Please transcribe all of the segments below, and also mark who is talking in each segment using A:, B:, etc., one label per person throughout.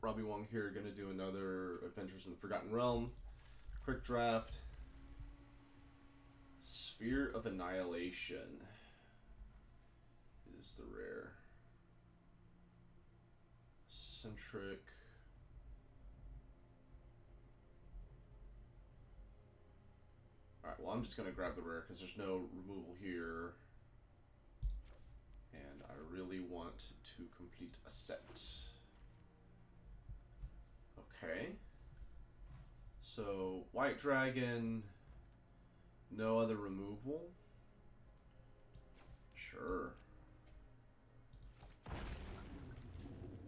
A: Robbie Wong here, gonna do another Adventures in the Forgotten Realm. Quick draft. Sphere of Annihilation is the rare. Centric. Alright, well I'm just gonna grab the rare because there's no removal here. And I really want to complete a set. Okay. So, White Dragon, no other removal? Sure.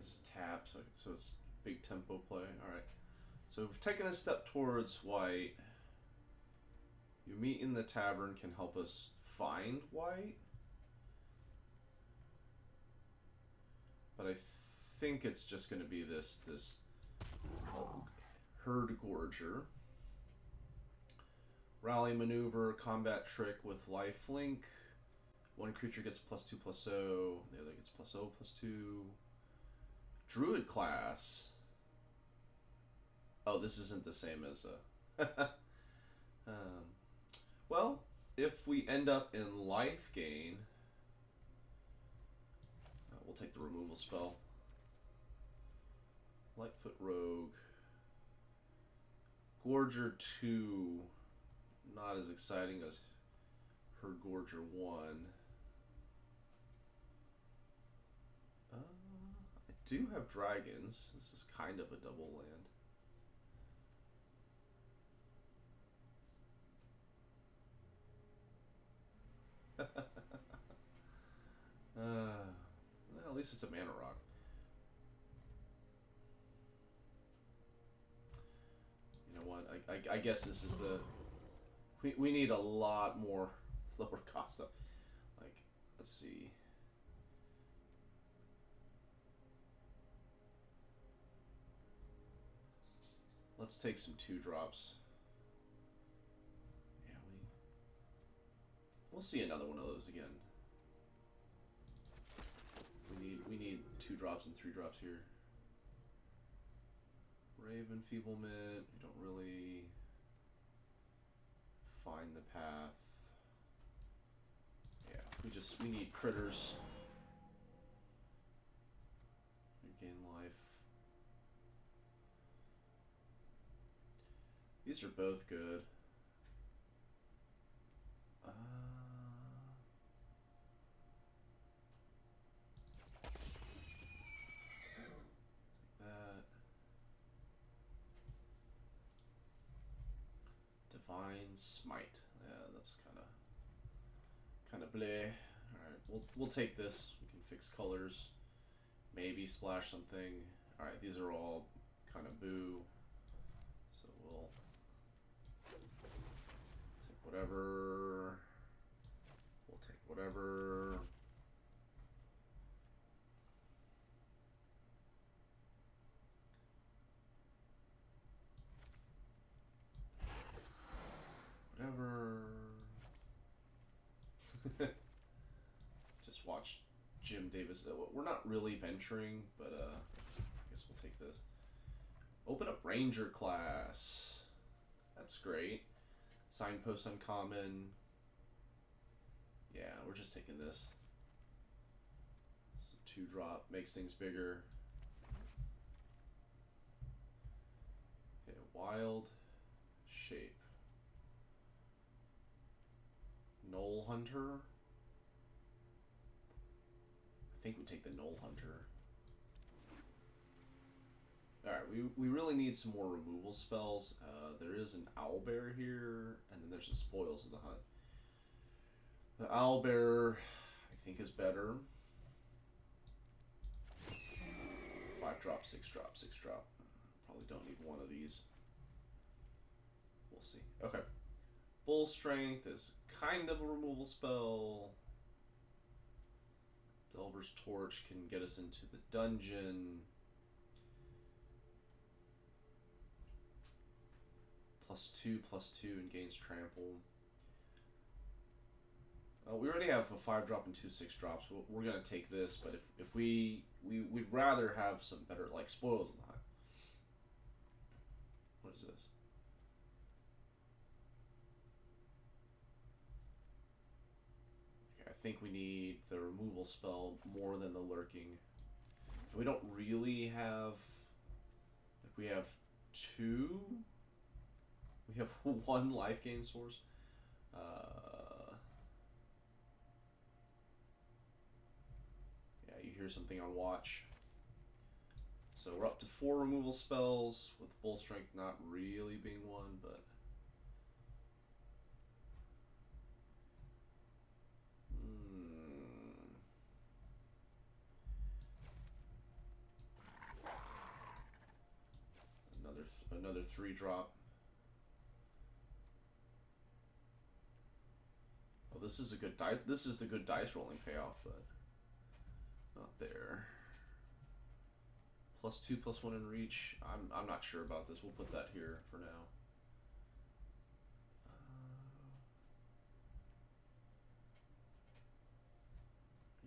A: Just tap, so it's big tempo play. Alright. So we've taken a step towards white. You meet in the tavern can help us find white. But I think it's just going to be this Herd Gorger. Rally maneuver, combat trick with lifelink. One creature gets +2/+0, the other gets +0/+2. Druid class. Oh, this isn't the same as a... well, if we end up in life gain, we'll take the removal spell. Lightfoot Rogue. Gorger 2. Not as exciting as her Gorger 1. I do have dragons. This is kind of a double land. Well, at least it's a mana rock. You know what? I guess this is the... We need a lot more lower cost stuff. Like, let's see. Let's take some 2-drops. Yeah, we'll see another one of those again. We need 2-drops and 3-drops here. Raven Feeblement. We don't really find the path. Yeah, we need critters. Regain life. These are both good. Take that. Divine Smite. Yeah, that's kind of bleh. All right, we'll take this. We can fix colors. Maybe splash something. All right, these are all kind of boo. So we'll take whatever. We'll take whatever. Whatever. Just watch Jim Davis. We're not really venturing, but I guess we'll take this. Open up Ranger class. That's great. Signpost uncommon. Yeah, we're just taking this. So 2-drop makes things bigger. Okay, Wild Shape. Knoll Hunter. I think we take the Knoll Hunter. Alright, we really need some more removal spells. There is an OwlBear here, and then there's the Spoils of the Hunt. The OwlBear, I think, is better. 5-drop, 6-drop, 6-drop. Probably don't need one of these. We'll see. Okay. Bull Strength is kind of a removal spell. Delver's Torch can get us into the dungeon. +2/+2 and gains trample. We already have a 5-drop and 2 6-drops. We're gonna take this, but if we'd rather have some better, like, Spoils of the Hunt. What is this? Okay, I think we need the removal spell more than the lurking. We don't really have... Like, we have two... We have one life gain source. Yeah, you hear something on watch. So we're up to 4 removal spells, with Bull Strength not really being one, but... Another 3-drop. Oh, this is a good dice. This is the good dice rolling payoff, but not there. +2/+1 in reach. I'm not sure about this. We'll put that here for now.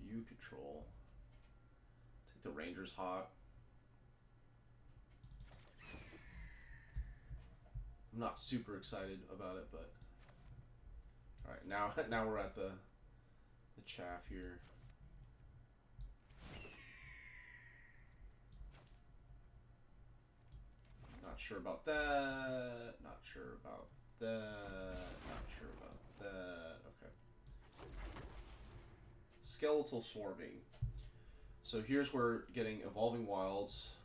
A: You control. Take the Ranger's hot. I'm not super excited about it, but all right, now we're at the chaff here. Not sure about that. Not sure about that. Not sure about that. Okay. Skeletal Swarming. So here's where getting Evolving Wilds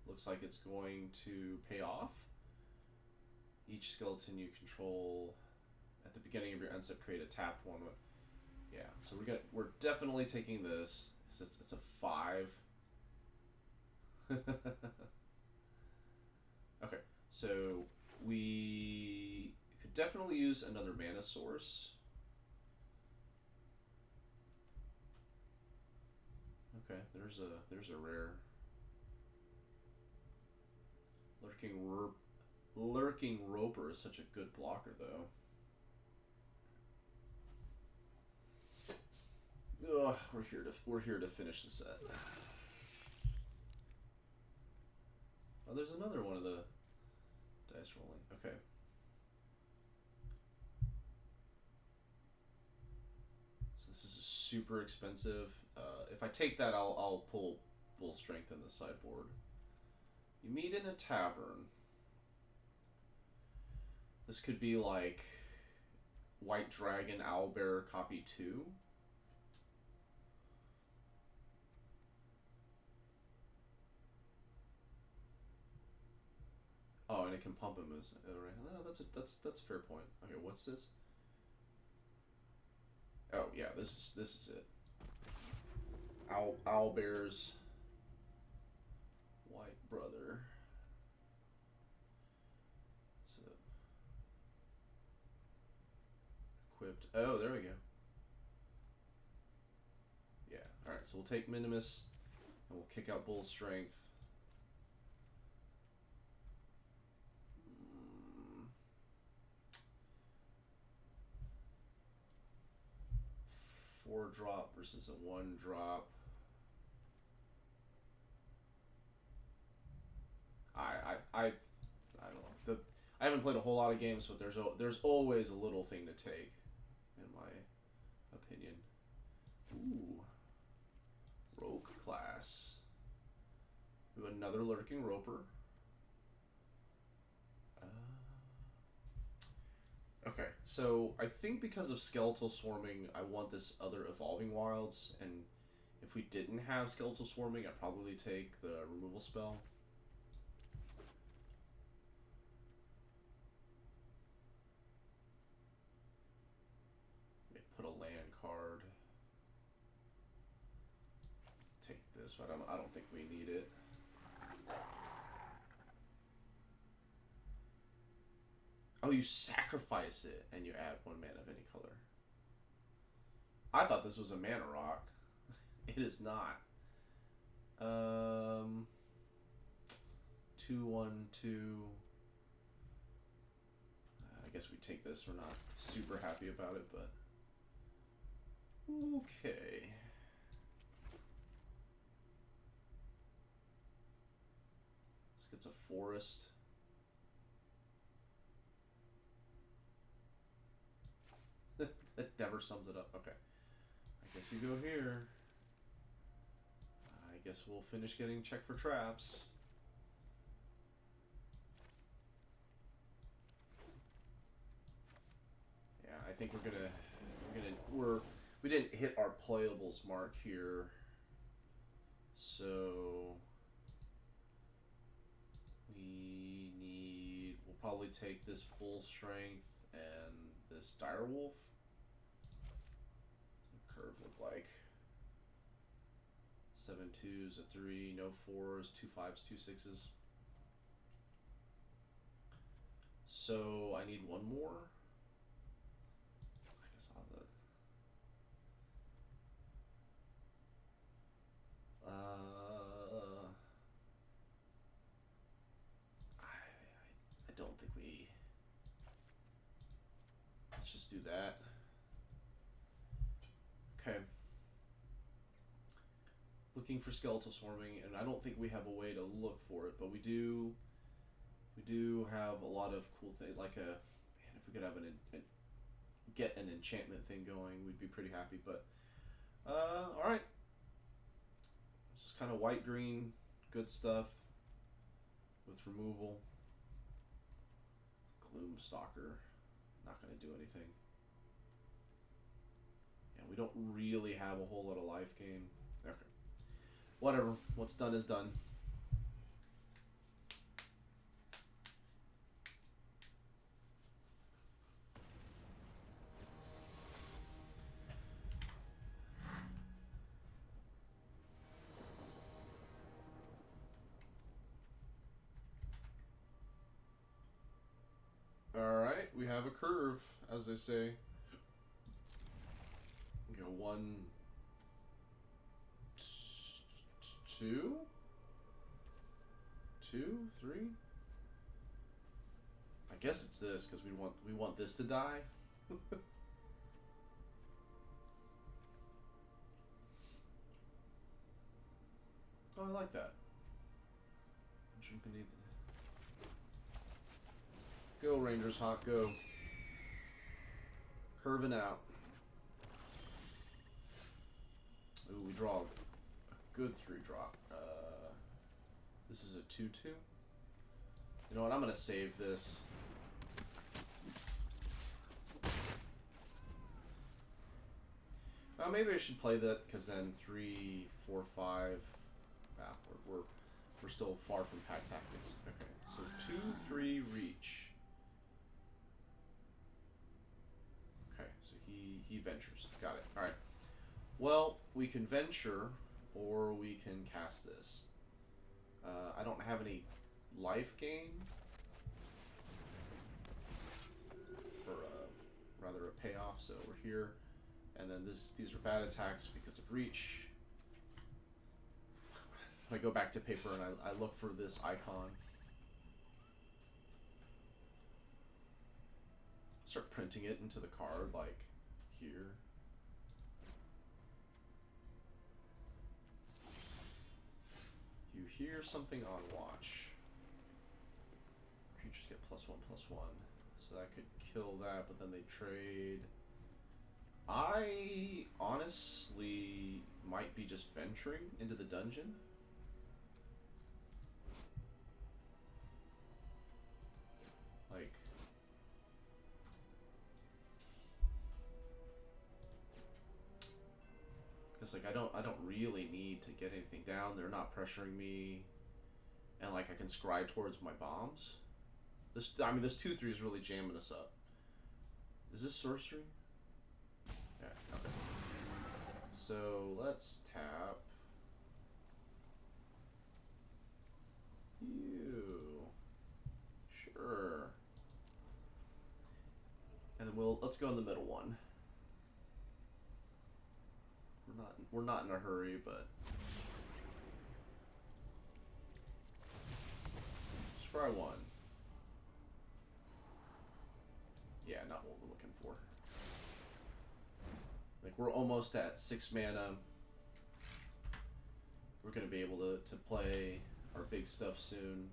A: looks like it's going to pay off. Each skeleton you control at the beginning of your end step create a tapped one. Yeah, so we're definitely taking this. It's a 5. Okay, so we could definitely use another mana source. Okay, there's a rare. Lurking Roper is such a good blocker, though. Ugh, we're here to finish the set. Oh, there's another one of the dice rolling. Okay. So this is super expensive. If I take that, I'll pull Bull Strength in the sideboard. You meet in a tavern. This could be like White Dragon OwlBear copy 2. Oh, and it can pump him as right. No, that's a fair point. Okay, what's this? Oh yeah, this is it. OwlBear's white brother. It's equipped. Oh, there we go. Yeah. All right. So we'll take Minimus, and we'll kick out Bull Strength. 4-drop versus a 1-drop. I don't know. I haven't played a whole lot of games, but there's always a little thing to take, in my opinion. Ooh, Rogue class. We have another Lurking Roper. Okay, so I think because of Skeletal Swarming, I want this other Evolving Wilds, and if we didn't have Skeletal Swarming, I'd probably take the removal spell. Put a land card. Take this, but I don't think we need it. Oh, you sacrifice it and you add 1 mana of any color. I thought this was a mana rock. It is not. 2/1/2. I guess we take this. We're not super happy about it, but okay. This gets a forest. never sums it up. Okay. I guess you go here. I guess we'll finish getting checked for traps. Yeah, I think we didn't hit our playables mark here. So we'll probably take this full strength and this direwolf. Curve look like 7 2s, a 3, no 4s, 2 5s, 2 6s. So I need one more. I guess I'll have I don't think we. Let's just do that. Okay. Looking for skeletal swarming, and I don't think we have a way to look for it, but we do have a lot of cool things. Like man, if we could have get an enchantment thing going, we'd be pretty happy. But all right, it's just kind of white green, good stuff with removal. Gloom Stalker, not going to do anything. Yeah, we don't really have a whole lot of life gain. Okay. Whatever. What's done is done. Alright, we have a curve, as they say. We go 1, 2, 2, 3. I guess it's this because we want this to die. Oh, I like that. Go Rangers, hot go. Curving out. Ooh, we draw a good 3-drop. This is a 2/2. You know what? I'm gonna save this. Maybe I should play that because then 3, 4, 5. We're still far from pack tactics. Okay, so 2, 3 reach. Okay, so he ventures. Got it. All right. Well, we can venture, or we can cast this. I don't have any life gain for rather a payoff, so we're here. And then these are bad attacks because of reach. I go back to paper and I look for this icon. Start printing it into the card, like here. You hear something on watch. Creatures get +1/+1. So that could kill that, but then they trade. I honestly might be just venturing into the dungeon. Like, because like I don't really need to get anything down. They're not pressuring me, and like I can scry towards my bombs. This 2/3 is really jamming us up. Is this sorcery? Yeah. Okay. So let's tap you. Sure. And then let's go in the middle one. We're not in a hurry, but scry 1. Yeah, not what we're looking for. Like, we're almost at 6 mana. We're gonna be able to play our big stuff soon.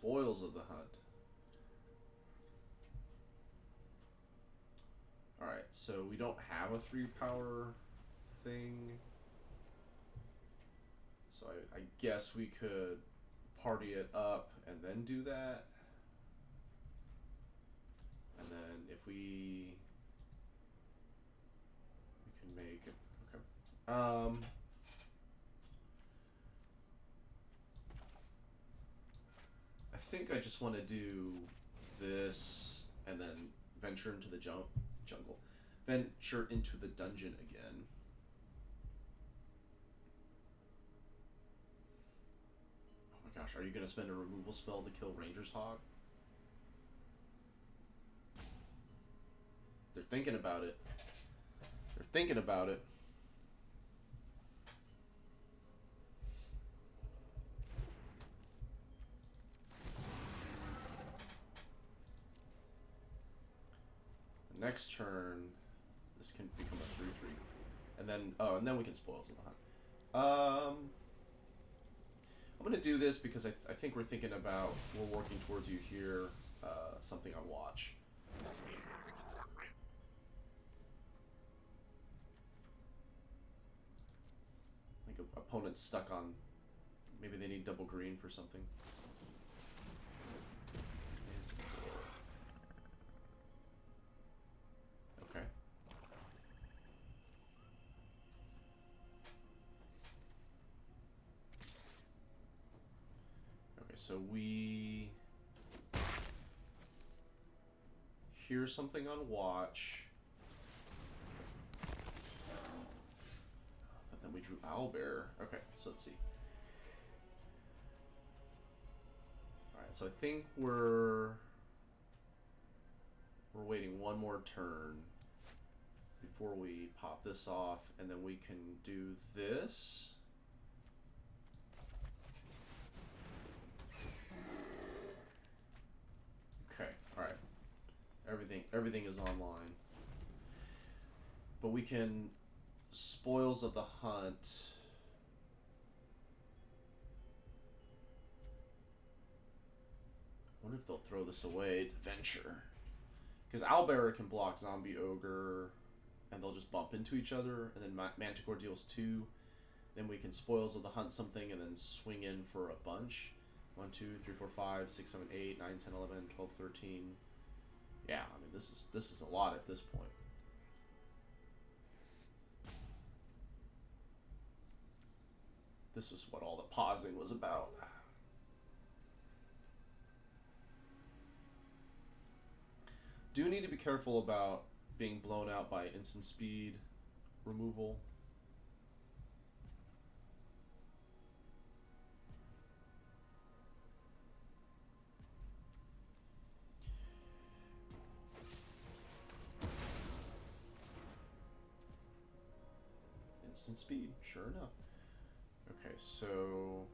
A: Spoils of the hunt. Alright, so we don't have a 3 power thing. So I guess we could party it up and then do that. And then if we can make it, okay. I think I just want to do this and then venture into the jungle. Venture into the dungeon again. Oh my gosh, are you going to spend a removal spell to kill Ranger's Hog? They're thinking about it. They're thinking about it. The next turn, this can become a 3/3. And then, oh, and then we can Spoils of the Hunt. I'm going to do this because I think we're thinking about, we're working towards you here, something on watch. I think opponent's stuck on, maybe they need double green for something. Okay. Okay, so we hear something on watch. But then we drew OwlBear. Okay, so let's see. Alright, so I think we're waiting one more turn before we pop this off, and then we can do this. Okay, alright. Everything is online. But we can Spoils of the Hunt. I wonder if they'll throw this away to venture. Because OwlBear can block Zombie Ogre, and they'll just bump into each other, and then Manticore deals 2. Then we can Spoils of the Hunt something, and then swing in for a bunch. 1, 2, 3, 4, 5, 6, 7, 8, 9, 10, 11, 12, 13. Yeah, I mean, this is a lot at this point. This is what all the pausing was about. Do need to be careful about being blown out by instant speed removal. Instant speed, sure enough. Okay, so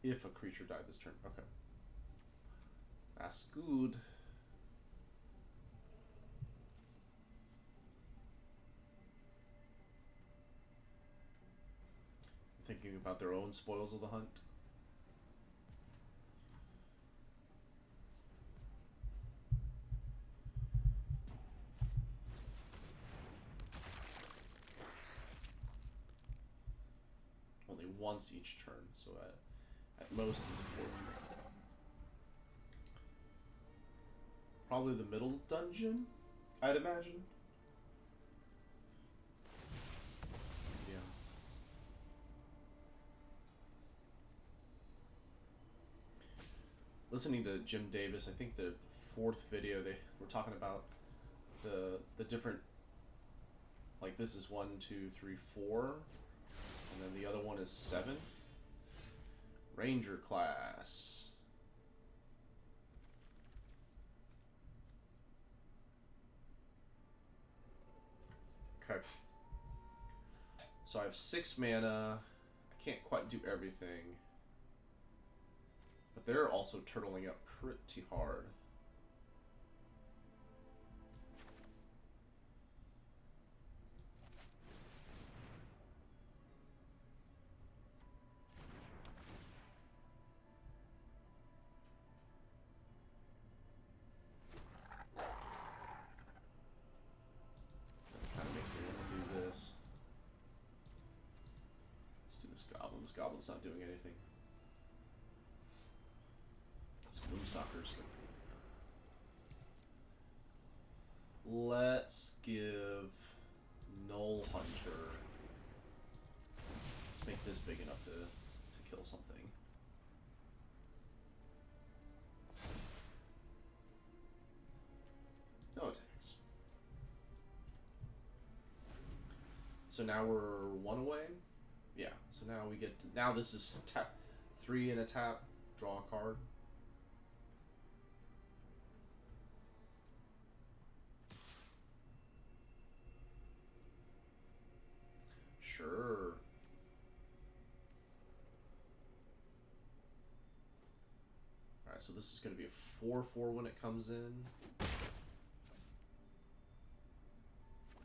A: if a creature died this turn, okay. That's good. Thinking about their own Spoils of the Hunt. Only once each turn, so at most is a 4/3. Probably the middle dungeon, I'd imagine. Yeah. Listening to Jim Davis, I think the 4th video they were talking about the different, like this is 1, 2, 3, 4, and then the other one is 7. Ranger class. Okay. So I have 6 mana. I can't quite do everything. But they're also turtling up pretty hard. Oh, this goblin's not doing anything. It's Gloomstalkers. Let's give Null Hunter. Let's make this big enough to kill something. No attacks. So now we're 1 away. Yeah. So now we get. Now this is tap 3 and a tap. Draw a card. Sure. Alright, so this is going to be a 4/4 when it comes in.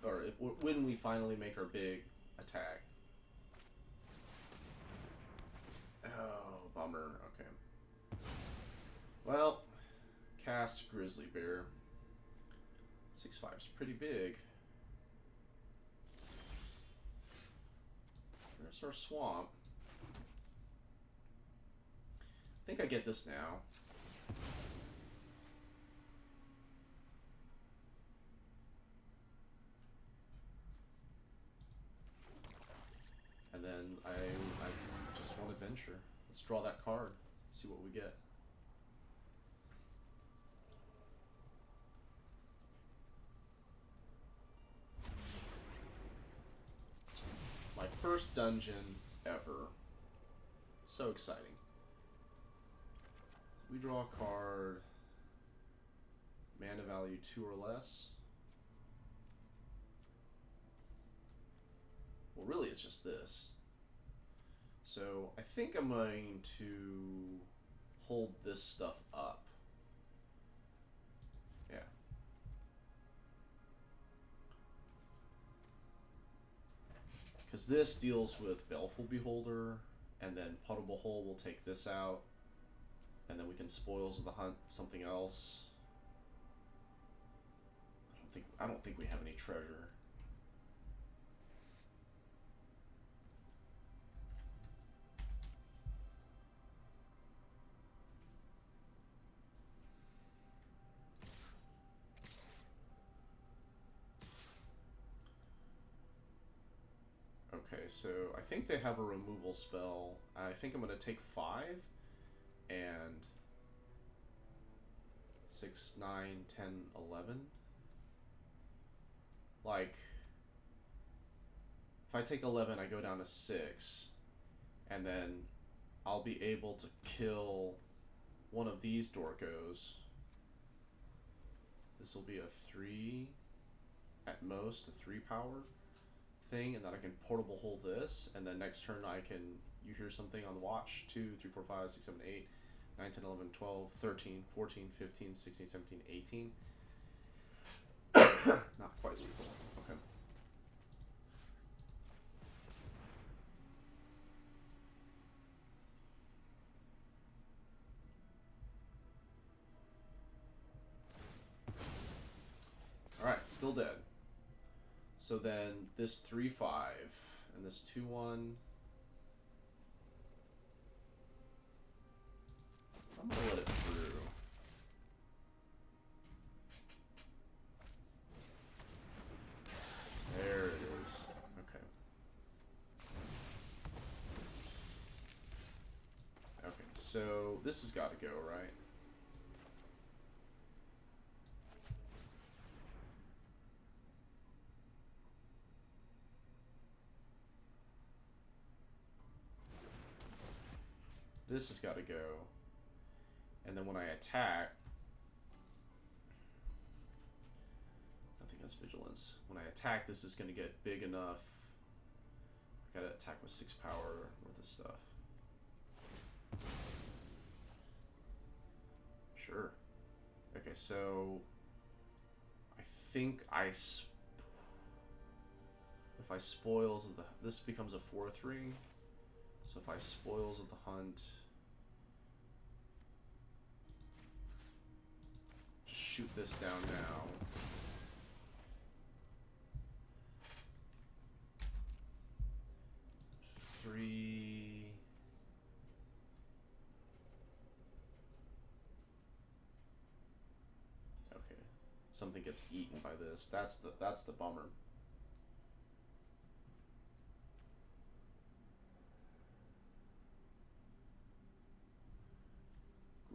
A: Or when we finally make our big attack. Oh, bummer. Okay. Well, cast Grizzly Bear. 6/5 is pretty big. There's our swamp. I think I get this now. And then I just want adventure. Let's draw that card. See what we get. My first dungeon ever. So exciting. We draw a card. Mana value 2 or less. Well, really, it's just this. So I think I'm going to hold this stuff up. Yeah. Because this deals with Baleful Beholder, and then Puttable Hole will take this out, and then we can Spoils of the Hunt something else. I don't think we have any treasure. Okay, so I think they have a removal spell. I think I'm going to take 5 and 6, 9, 10, 11. Like, if I take 11, I go down to 6, and then I'll be able to kill one of these Dorkos. This will be a 3, at most, a 3 power thing, and then I can Portable Hole this, and then next turn I can, you hear something on the watch, 2, 3, 4, 5, 6, 7, 8, 9, 10, 11, 12, 13, 14, 15, 16, 17, 18. Not quite lethal. Okay. Alright, still dead. So then this 3/5 and this 2/1. I'm gonna let it through. There it is. Okay. Okay, so this has got to go, right? This has got to go. And then when I attack, nothing has vigilance. When I attack, this is going to get big enough. I gotta attack with 6 power worth of stuff. Sure. Okay, so I think if I Spoils of the, this becomes a 4/3. So if I Spoils of the Hunt, just shoot this down now. Three. something gets eaten by this. That's the bummer.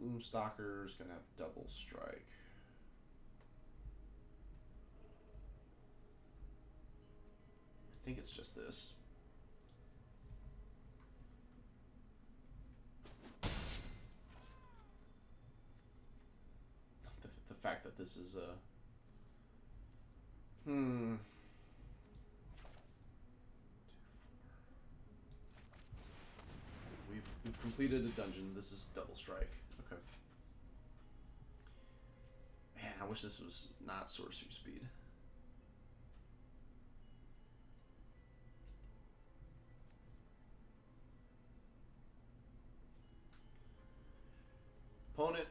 A: Gloomstalker's gonna have double strike. I think it's just this. The fact that this is a We've completed a dungeon. This is double strike. Okay. Man, I wish this was not sorcery speed. Opponent,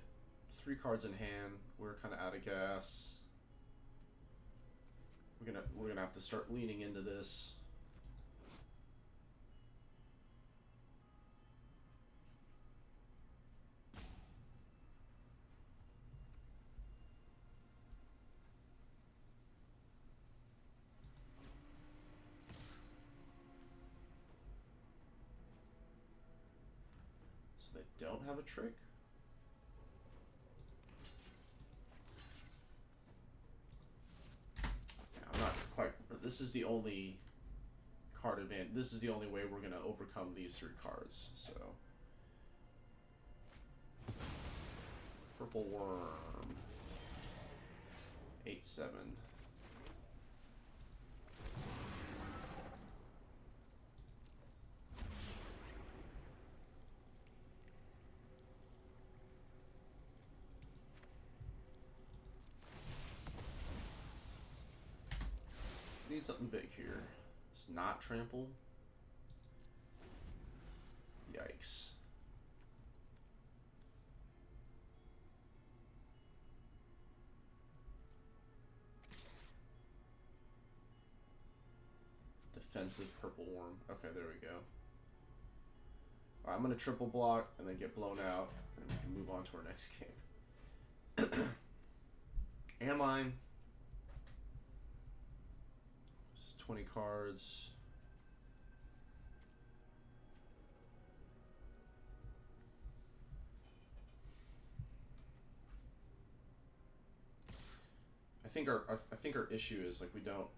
A: 3 cards in hand. We're kind of out of gas. We're gonna have to start leaning into this. So they don't have a trick? I'm not quite. This is the only card advantage. This is the only way we're gonna overcome these 3 cards. So, Purple Worm, 8/7. Need something big here. It's not trample. Yikes. Defensive Purple Worm. Okay, there we go. Alright, I'm gonna triple block and then get blown out, and then we can move on to our next game. Am I? 20 cards. I think our issue is like we don't.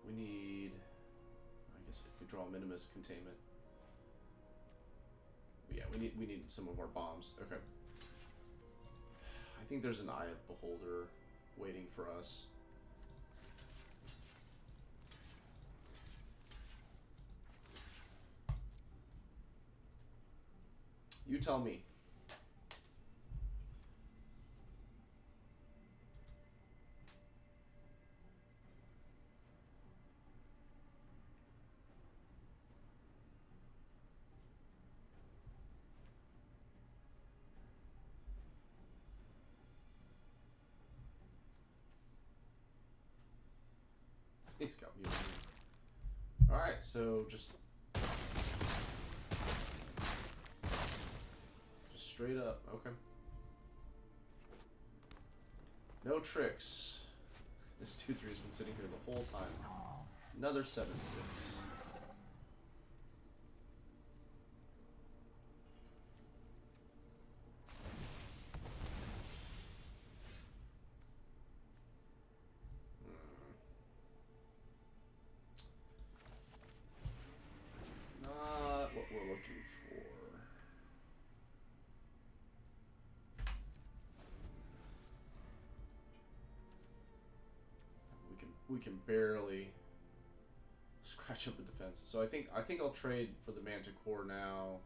A: We need. I guess if we draw Minimus Containment. Yeah, we need some of our bombs. Okay. I think there's an Eye of Beholder waiting for us. You tell me. He's got me. Alright, so just straight up, okay. No tricks. This 2/3 has been sitting here the whole time. Another 7/6. Not what we're looking for. We can barely scratch up a defense. So I think I'll trade for the Manticore now,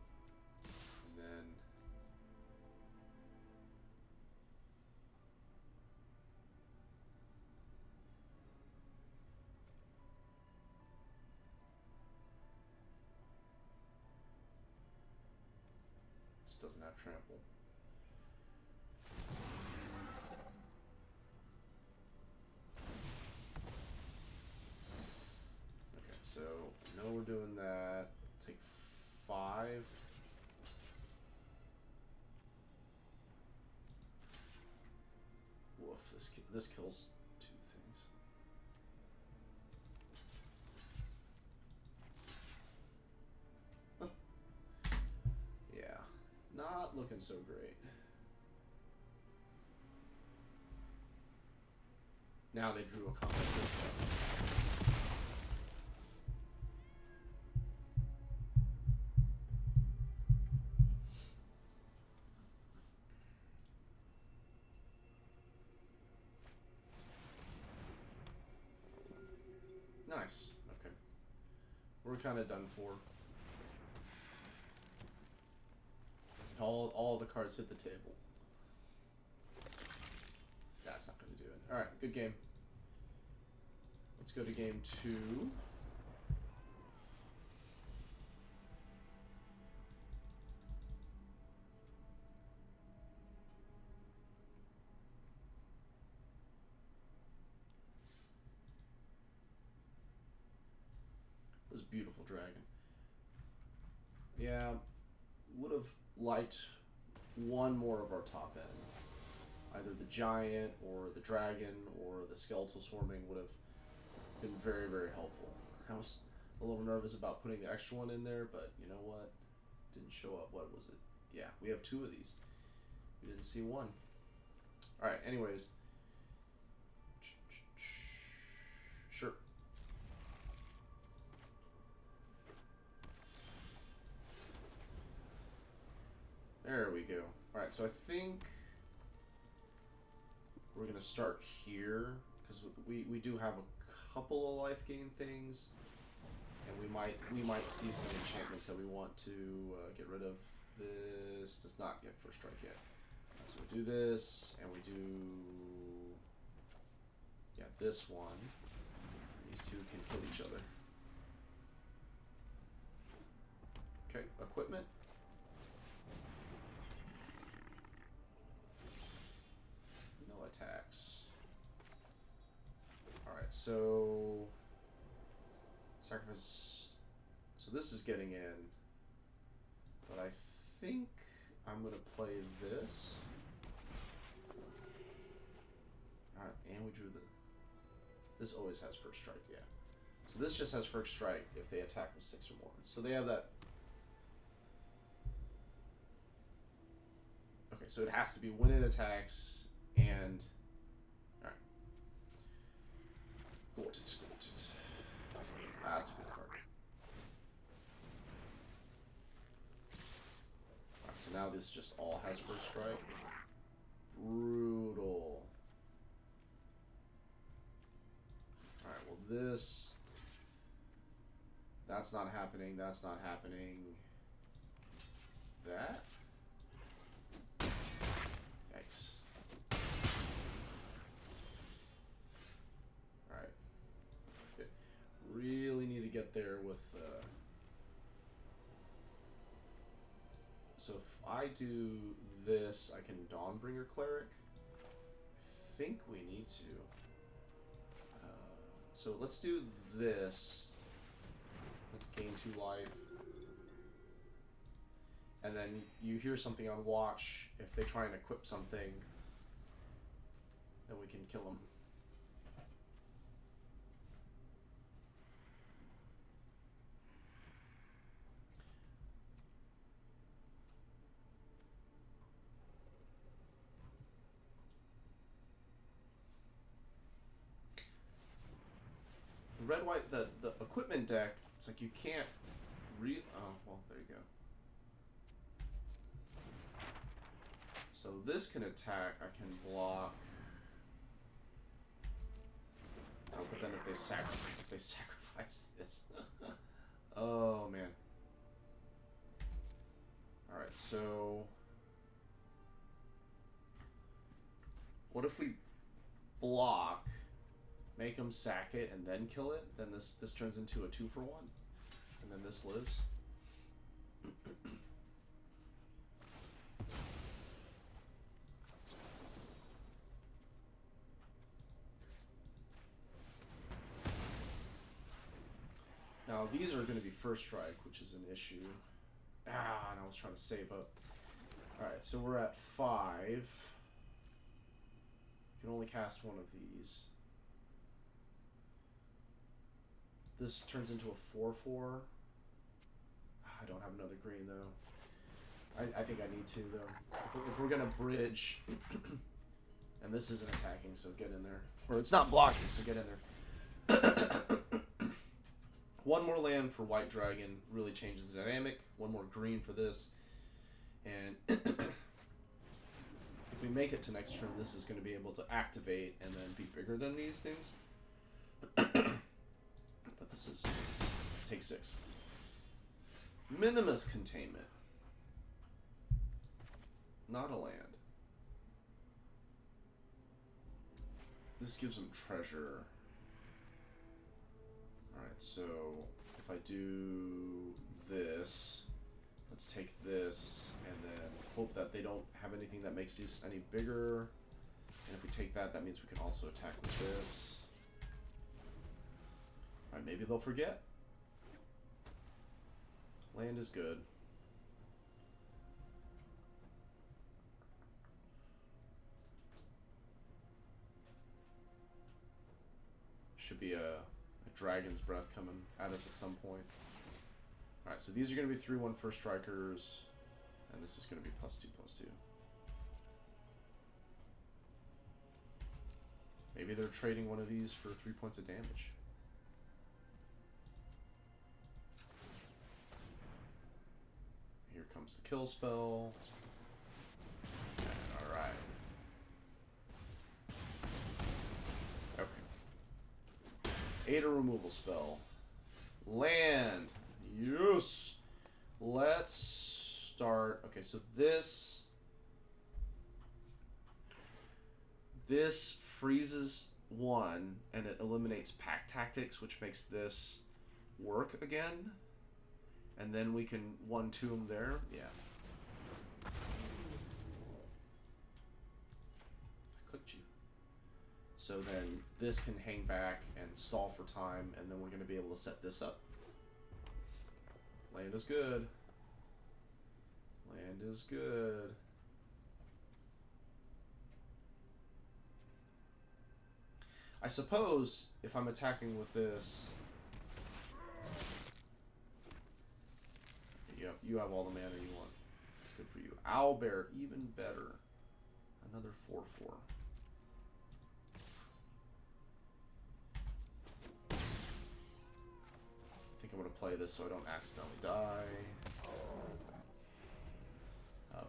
A: and then this doesn't have trample. So, no, we're doing that. Take 5. This kills two things. Yeah, not looking so great. Now they drew a combat. Nice. Okay. We're kind of done for. All the cards hit the table. That's not going to do it. All right, good game. Let's go to game 2. This beautiful dragon. Yeah, would have liked one more of our top end. Either the giant or the dragon or the skeletal swarming would have been very, very helpful. I was a little nervous about putting the extra one in there, but you know what? Didn't show up. What was it? Yeah, we have 2 of these. We didn't see one. Alright, anyways. Sure. There we go. Alright, so I think we're going to start here, because we do have a couple of life gain things, and we might see some enchantments that we want to get rid of. This does not get first strike yet. So we do this, and we do this one. These two can kill each other. Okay, equipment. No attacks. Alright, so sacrifice. So this is getting in. But I think I'm gonna play this. Alright, and we drew the. This always has first strike, yeah. So this just has first strike if they attack with 6 or more. So they have that. Okay, so it has to be when it attacks and. Alright. Gorger. That's a good card. Alright, so now this just all has first strike. Brutal. Alright, well this. That's not happening, that's not happening. That? Yikes. Alright. Okay. Really need to get there with so if I do this, I can Dawnbringer Cleric. I think we need to. So let's do this. Let's gain 2 life. And then you hear something on watch. If they try and equip something, then we can kill them. The red-white, the equipment deck, it's like you can't oh, well, there you go. So this can attack, I can block. Oh, but then if they sacrifice this. Oh man. Alright, so what if we block, make them sack it, and then kill it? Then this turns into a 2-for-1. And then this lives. Now these are going to be first strike, which is an issue. And I was trying to save up. Alright, so we're at 5. You can only cast one of these. This turns into a 4/4. I don't have another green though. I think I need to though. If we're gonna bridge, and this isn't attacking, so get in there. Or it's not blocking, so get in there. One more land for White Dragon really changes the dynamic. One more green for this. And if we make it to next turn, this is going to be able to activate and then be bigger than these things. But this is take 6. Minimus Containment. Not a land. This gives them treasure. Alright, so if I do this, let's take this and then hope that they don't have anything that makes these any bigger. And if we take that, that means we can also attack with this. Alright, maybe they'll forget. Land is good. Should be a Dragon's Breath coming at us at some point. Alright, so these are going to be 3/1 first strikers, and this is going to be +2/+2. Maybe they're trading one of these for 3 points of damage. Here comes the kill spell. Alright. Okay. 8 a removal spell. Land. Yes. Let's start. Okay, so this freezes 1 and it eliminates pack tactics, which makes this work again. And then we can 1/2 them there. Yeah. I clicked you. So then this can hang back and stall for time, and then we're going to be able to set this up. Land is good. Land is good. I suppose if I'm attacking with this... Yep, you have all the mana you want. Good for you. OwlBear, even better. Another 4/4. I think I'm going to play this so I don't accidentally die.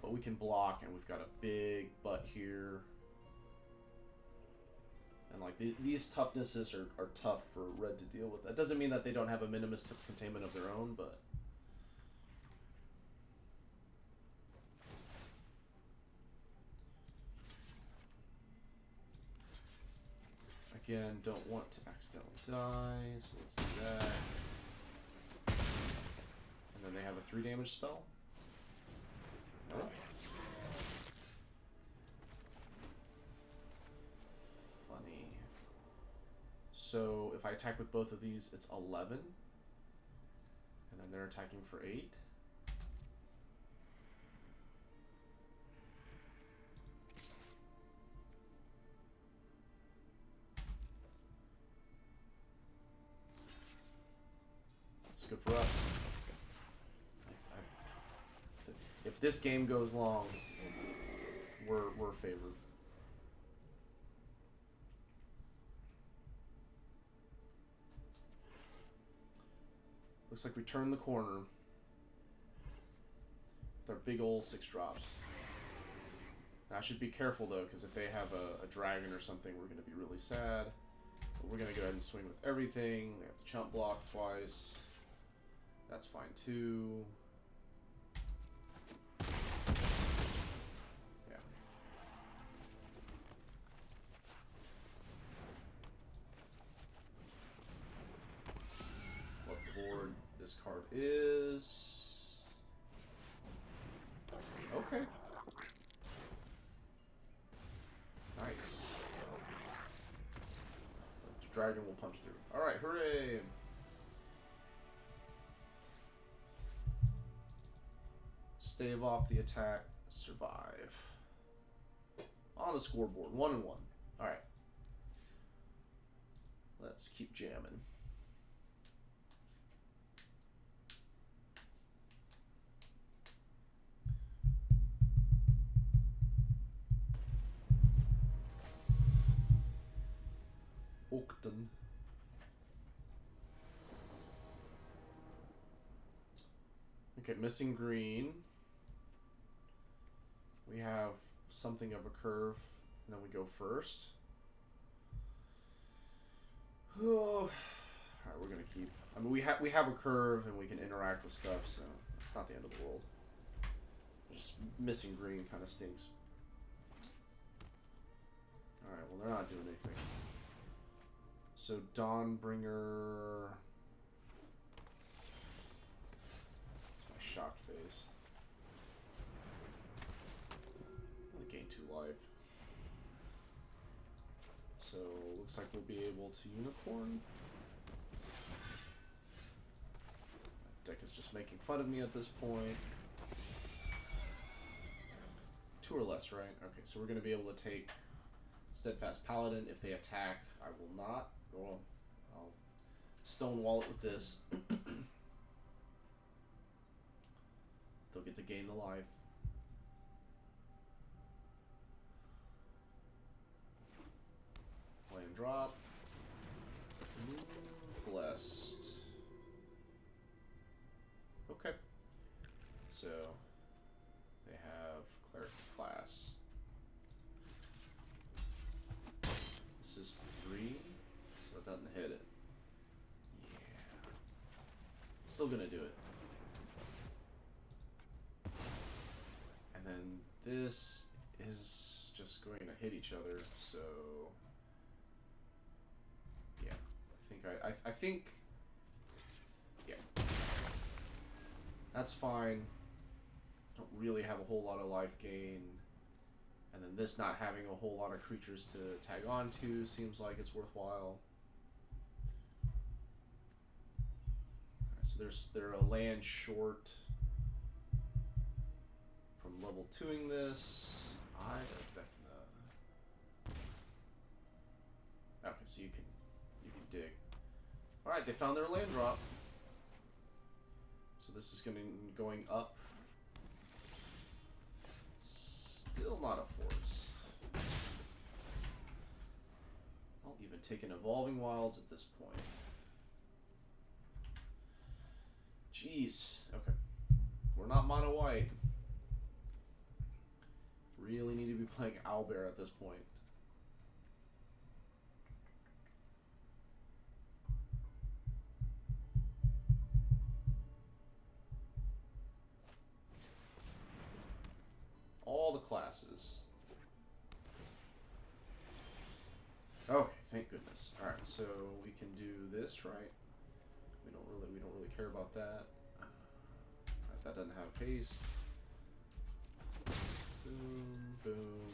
A: But we can block, and we've got a big butt here. And like these toughnesses are tough for red to deal with. That doesn't mean that they don't have a minimus containment of their own, but... Again, don't want to accidentally die, so let's do that. And then they have a 3 damage spell. Oh. Funny. So if I attack with both of these, it's 11. And then they're attacking for 8. It's good for us. If this game goes long, we're favored. Looks like we turned the corner with our big old 6 drops. Now I should be careful though, because if they have a dragon or something, we're going to be really sad. But we're going to go ahead and swing with everything. They have to chump block twice. That's fine too. Yeah. Flip the board. This card is... Okay. Nice. The dragon will punch through. Alright, hooray! Stave off the attack, survive. On the scoreboard, 1-1. Alright. Let's keep jamming. Oakton. Okay, missing green. We have something of a curve, and then we go first. Oh, alright, we're gonna keep. I mean, we have a curve, and we can interact with stuff, so it's not the end of the world. Just missing green kind of stinks. Alright, well, they're not doing anything. So, Dawnbringer. That's my shocked face. I gained 2 life. So, looks like we'll be able to unicorn. That deck is just making fun of me at this point. 2 or less, right? Okay, so we're going to be able to take Steadfast Paladin. If they attack, I will not. Well, I'll stonewall it with this. They'll get to gain the life. Play and drop. Blessed. Okay. So, they have Cleric class. This is 3, so that doesn't hit it. Yeah. Still gonna do it. And then this is just going to hit each other, so yeah. I think yeah. That's fine. Don't really have a whole lot of life gain. And then this not having a whole lot of creatures to tag on to seems like it's worthwhile. So they're a land short from level 2ing this. I bet okay, so you can dig. All right, they found their land drop. So this is going up. Still not a forest. I'll even take an Evolving Wilds at this point. Jeez. Okay. We're not mono white. Really need to be playing OwlBear at this point. All the classes. Okay, thank goodness. All right, so we can do this, right? We don't really care about that. That doesn't have haste. Boom, boom.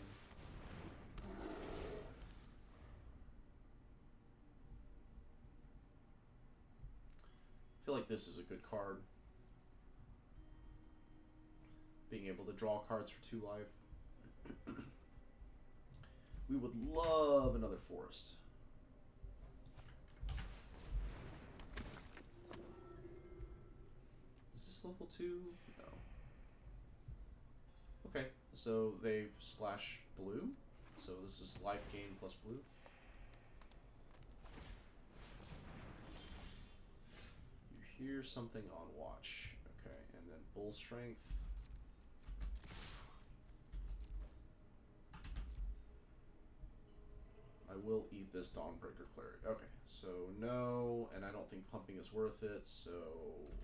A: I feel like this is a good card. Being able to draw cards for 2 life. We would love another forest. Is this level 2? No. Okay, so they splash blue. So this is life gain plus blue. You hear something on watch. Okay, and then bull strength. I will eat this Dawnbreaker Cleric. Okay, so no, and I don't think pumping is worth it, so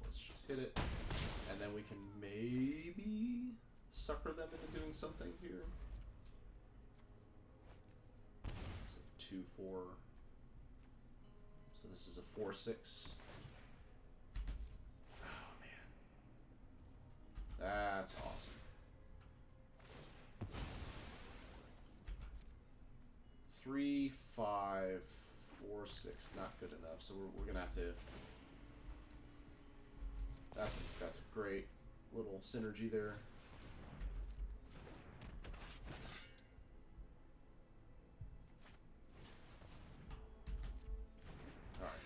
A: let's just hit it. And then we can maybe sucker them into doing something here. So 2/4. So this is a 4/6. Oh man. That's awesome. 3, 5, 4, 6, not good enough. So we're gonna have to. That's a great little synergy there.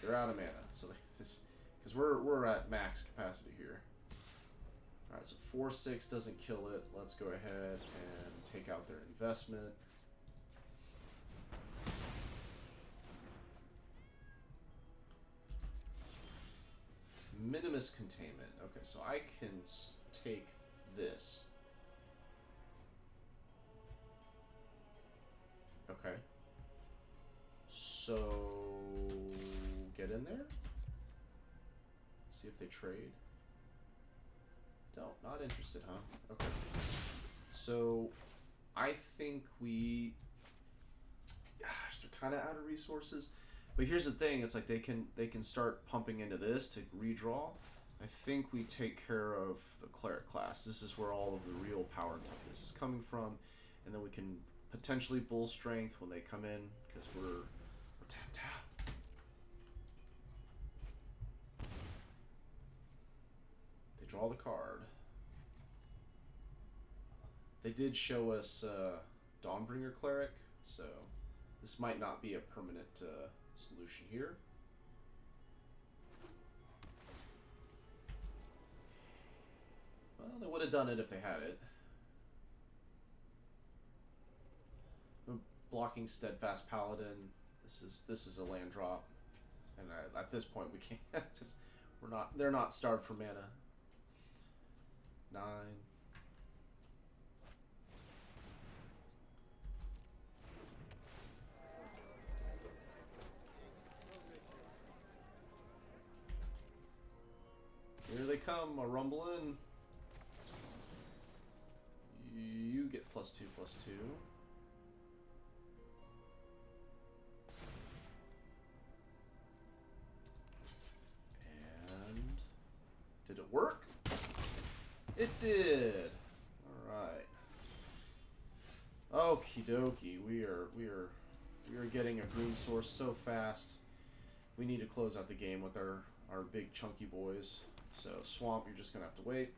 A: they're out of mana. So this, because we're at max capacity here. All right, so 4/6 doesn't kill it. Let's go ahead and take out their investment. Minimus containment. Okay, so I can take this. Okay. So get in there. See if they trade. Don't. Not interested, huh? Okay. So I think we. Gosh, they're kind of out of resources. But here's the thing: it's like they can start pumping into this to redraw. I think we take care of the cleric class. This is where all of the real power and toughness is coming from, and then we can potentially bull strength when they come in because we're tapped out. They draw the card. They did show us Dawnbringer cleric, so this might not be a permanent solution here. Well, they would have done it if they had it. Blocking Steadfast Paladin. This is a land drop, and at this point we can't just they're not starved for mana. 9. Here they come, a rumbling. You get +2/+2. And did it work? It did. All right. Okie dokie. We are getting a green source so fast. We need to close out the game with our big chunky boys. So swamp, you're just gonna have to wait.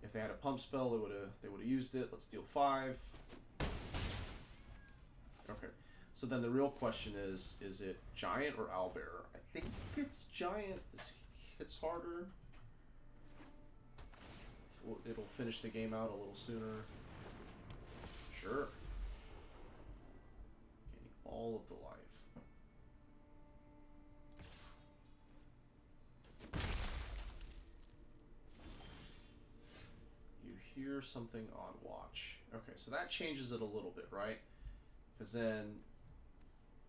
A: If they had a pump spell, they would have used it. Let's deal 5. Okay. So then the real question is it giant or OwlBear? I think it's giant. This hits harder. It'll finish the game out a little sooner. Sure. Getting all of the life. Hear something on watch. Okay, so that changes it a little bit, right? Because then...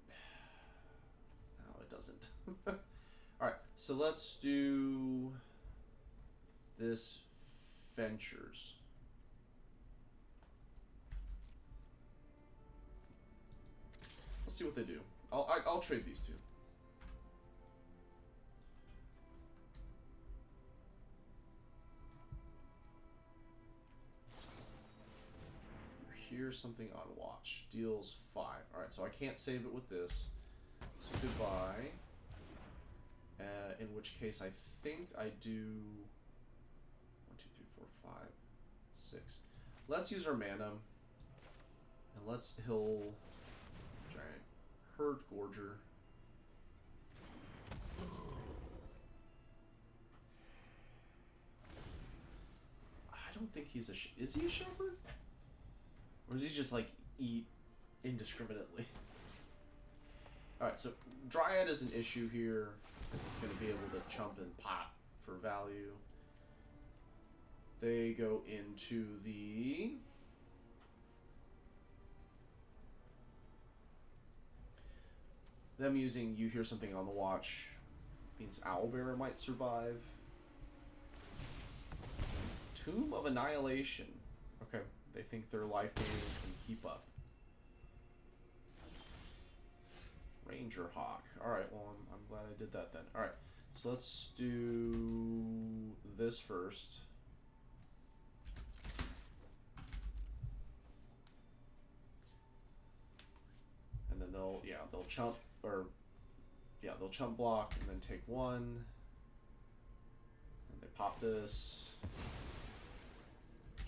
A: No, it doesn't. Alright, so let's do this Ventures. Let's see what they do. I'll trade these two. Here's something on watch. Deals 5. Alright, so I can't save it with this. So goodbye. In which case I think I do 1, 2, 3, 4, 5, 6. Let's use our mana. And let's heal giant herd Gorger. I don't think he's is he a shepherd? Or does he just, like, eat indiscriminately? Alright, so Dryad is an issue here, because it's going to be able to chump and pop for value. They go into the... Them using You Hear Something on the Watch means OwlBear might survive. Tomb of Annihilation. Okay. They think their life gain can keep up. Ranger Hawk. Alright, well, I'm glad I did that then. Alright, so let's do this first. And then they'll chump, they'll chump block and then take 1. And they pop this.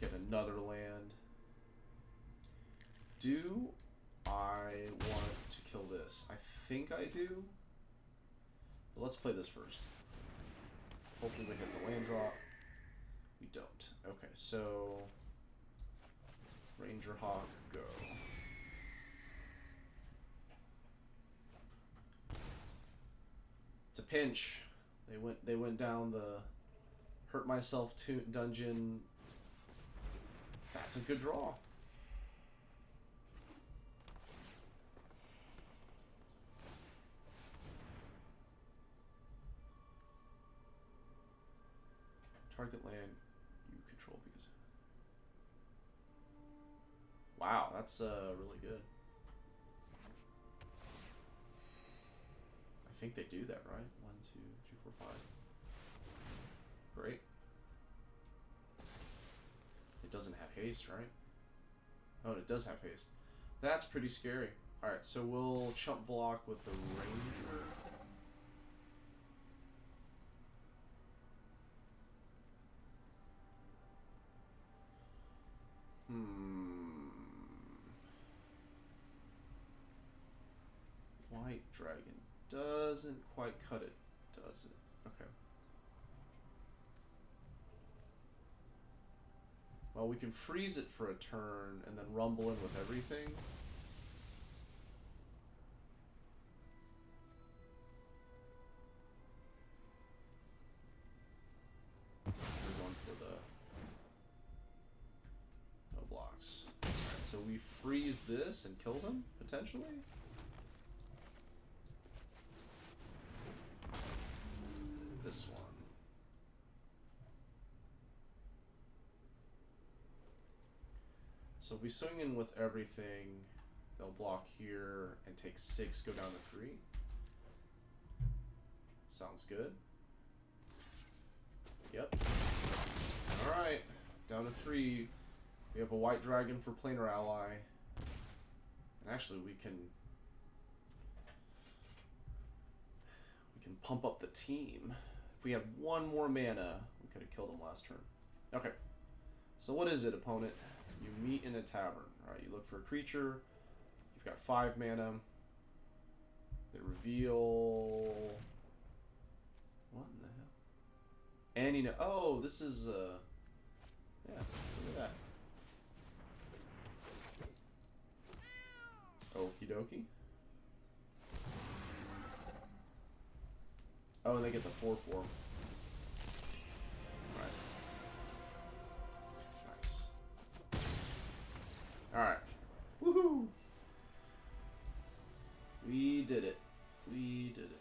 A: Get another land. Do I want to kill this. I think I do. But let's play this first. Hopefully we hit the land drop. We don't. Okay, so Ranger Hawk, go. It's a pinch. They went down the hurt myself to dungeon. That's a good draw. Target land you control because... Wow, that's really good. I think they do that, right? 1, 2, 3, 4, 5. Great. It doesn't have haste, right? Oh, it does have haste. That's pretty scary. Alright, so we'll chump block with the Ranger. White Dragon doesn't quite cut it, does it? Okay. Well, we can freeze it for a turn and then rumble in with everything. We're going for the no blocks. Alright, so we freeze this and kill them, potentially? This one. So if we swing in with everything, they'll block here and take 6, go down to 3. Sounds good. Yep. Alright, down to 3. We have a white dragon for planar ally. And actually we can pump up the team. If we had 1 more mana, we could have killed him last turn. Okay. So what is it, opponent? You meet in a tavern. Alright, you look for a creature. You've got 5 mana. They reveal... What in the hell? And you know... Oh, this is... Yeah, look at that. Okie dokie. Oh, and they get the 4/4. Alright. Nice. Alright. Woohoo! We did it. We did it.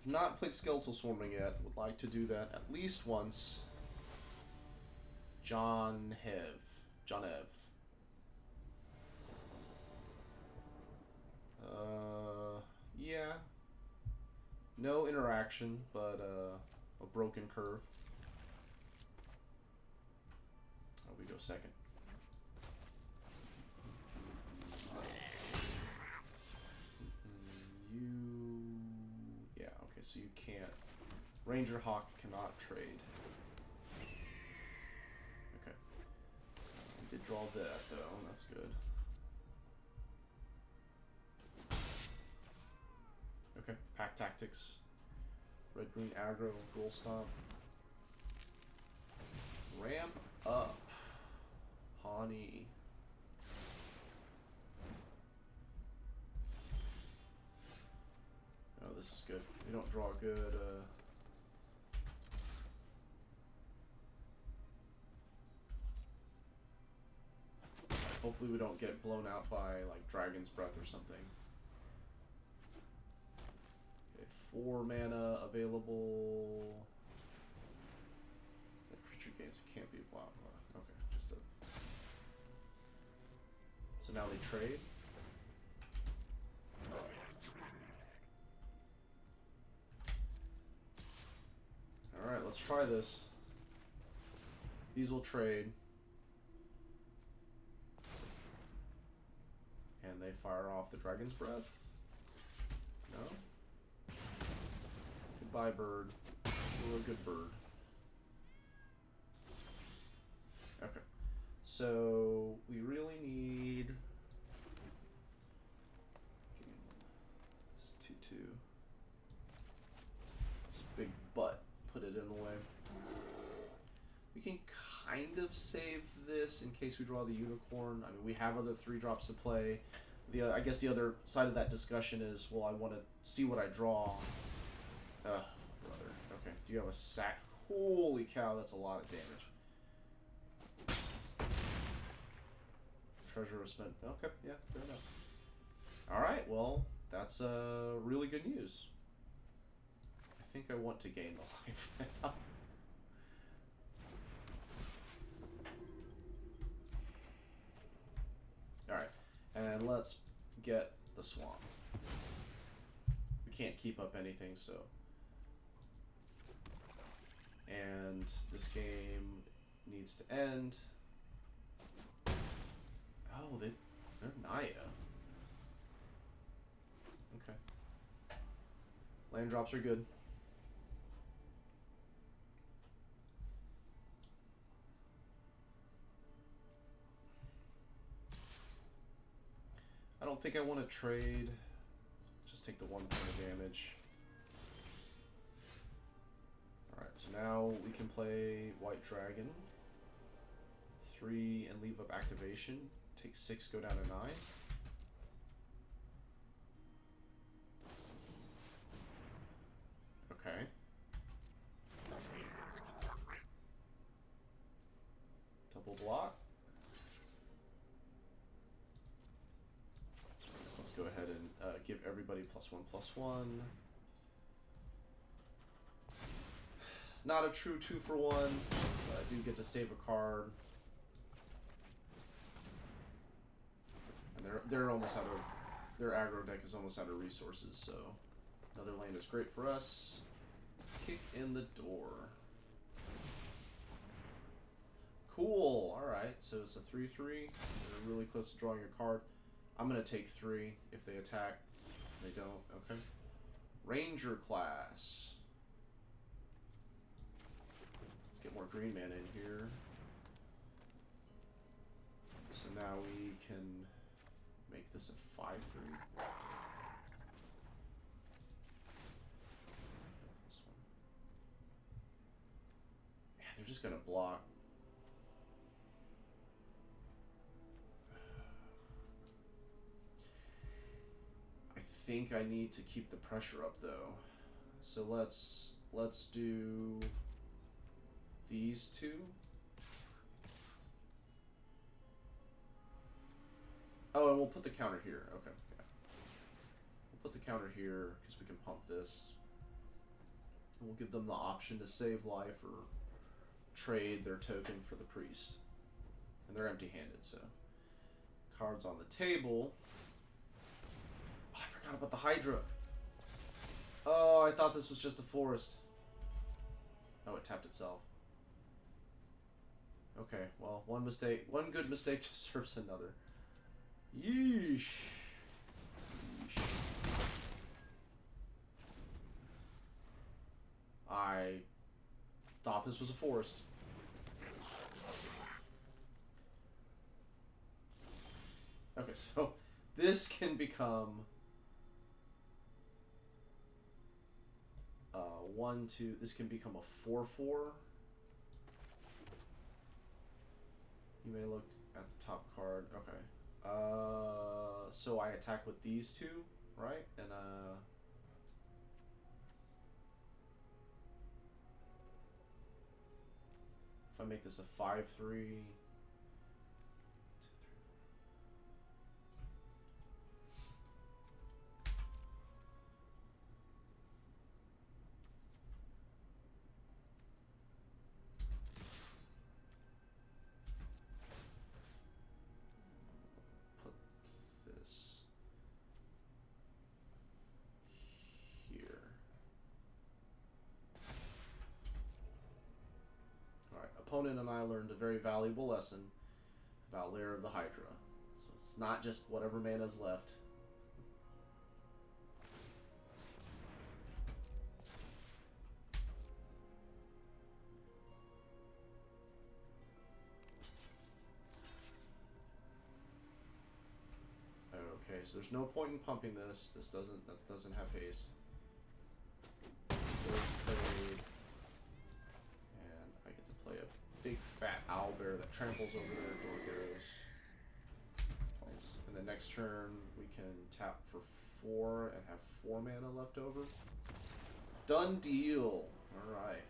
A: Not played Skeletal Swarming yet. Would like to do that at least once. John Ev. Yeah. No interaction, but a broken curve. Oh, we go second. So you can't. Ranger Hawk cannot trade. Okay. We did draw that though, that's good. Okay, pack tactics. Red green aggro, ghoul stomp. Ramp up. Pawnee. Oh, this is good. We don't draw a good, hopefully we don't get blown out by, like, Dragon's Breath or something. Okay, 4 mana available. That creature gains can't be blah blah. Okay, just a... So now they trade. Alright, let's try this. These will trade. And fire off the Dragon's Breath? No? Goodbye, bird. You're a good bird. Okay. So, we really need... It's 2-2. This big butt. Put it in the way. We can kind of save this in case we draw the unicorn. I mean, we have other 3-drops to play. I guess the other side of that discussion is, well, I want to see what I draw. Ugh, brother. Okay, do you have a sack? Holy cow, that's a lot of damage. Treasure was spent. Okay, yeah, fair enough. Alright, well, that's really good news. I think I want to gain the life now. Alright, and let's get the swamp. We can't keep up anything, so... And this game needs to end. Oh, they're Naya. Okay. Land drops are good. I don't think I want to trade. Just take the 1 point of damage. Alright, so now we can play White Dragon. 3 and leave up activation. Take 6, go down to 9. Okay. Double block. Let's go ahead and give everybody +1/+1. Not a true 2-for-1, but I do get to save a card. And they're almost out of, their aggro deck is almost out of resources, so another land is great for us. Kick in the door. Cool. All right, so it's a 3/3. They're really close to drawing a card. I'm gonna take 3 if they attack. They don't. Okay. Ranger class. Let's get more green mana in here. So now we can make this a 5/3. This one. Yeah, they're just gonna block. I think I need to keep the pressure up though. So let's do these 2. Oh, and we'll put the counter here. Okay, yeah. We'll put the counter here because we can pump this. And we'll give them the option to save life or trade their token for the priest. And they're empty-handed, so. Cards on the table. Oh, I forgot about the Hydra. Oh, I thought this was just a forest. Oh, it tapped itself. Okay, well, one good mistake deserves another. Yeesh. Yeesh. I thought this was a forest. Okay, so this can become 1, 2. This can become a 4/4. You may look at the top card. Okay. So I attack with these 2, right? And if I make this a 5/3. Opponent and I learned a very valuable lesson about Lair of the Hydra. So It's not just whatever mana's left. Okay, so there's no point in pumping this. That doesn't have haste. There's trade. And I get to play a big fat OwlBear that tramples over their Gorgers. And the next turn we can tap for 4 and have 4 mana left over. Done deal. Alright.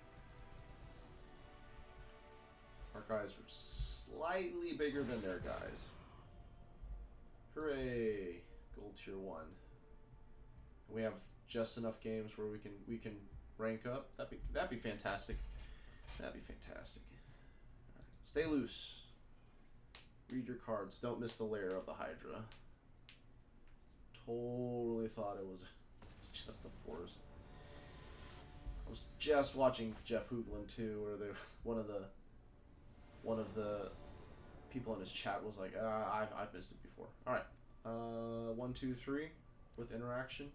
A: Our guys were slightly bigger than their guys. Hooray! Gold tier 1. We have just enough games where we can rank up. That'd be fantastic. That'd be fantastic. All right. Stay loose. Read your cards. Don't miss the lair of the Hydra. Totally thought it was just a forest. I was just watching Jeff Hoogland too, where one of the people in his chat was like, I've missed it before. All right, 1, 2, 3 with interaction.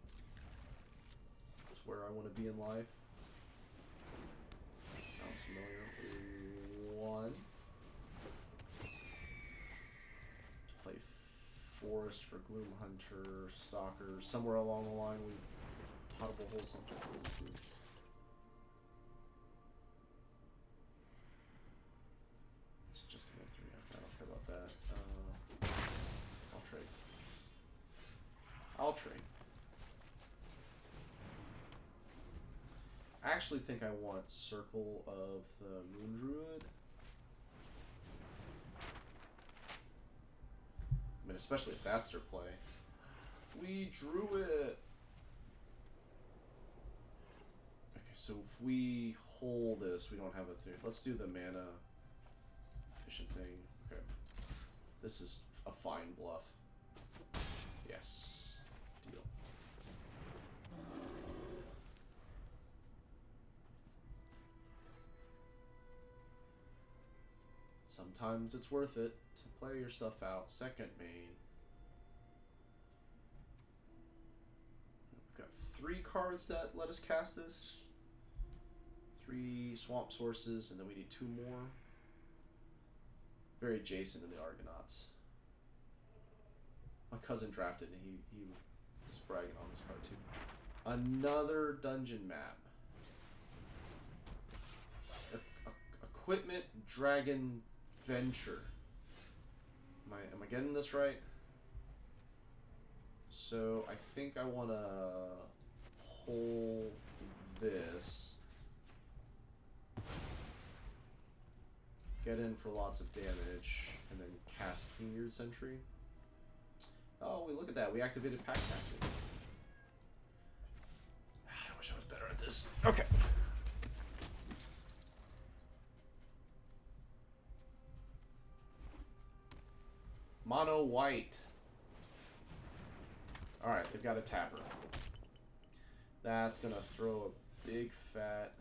A: That's where I want to be in life. Sounds familiar. 1. Play Forest for Gloom Hunter, Stalker. Somewhere along the line, we Audible hold something. It's just a 1-3. I don't care about that. I'll trade. I'll trade. I actually think I want Circle of the Moon Druid. I mean, especially if that's their play. We drew it. Okay, so if we hold this, we don't have a 3. Let's do the mana efficient thing. Okay. This is a fine bluff. Yes. Deal. Sometimes it's worth it to play your stuff out. Second main. We've got 3 cards that let us cast this. 3 swamp sources, and then we need 2 more. Very Jason in the Argonauts. My cousin drafted and he was bragging on this card too. Another dungeon map. Equipment Dragon Venture. Am I getting this right? So I think I want to hold this. Get in for lots of damage, and then cast Fingered Sentry. Oh, look at that. We activated Pack Tactics. I wish I was better at this. Okay. Mono white. Alright, they've got a tapper. That's going to throw a big fat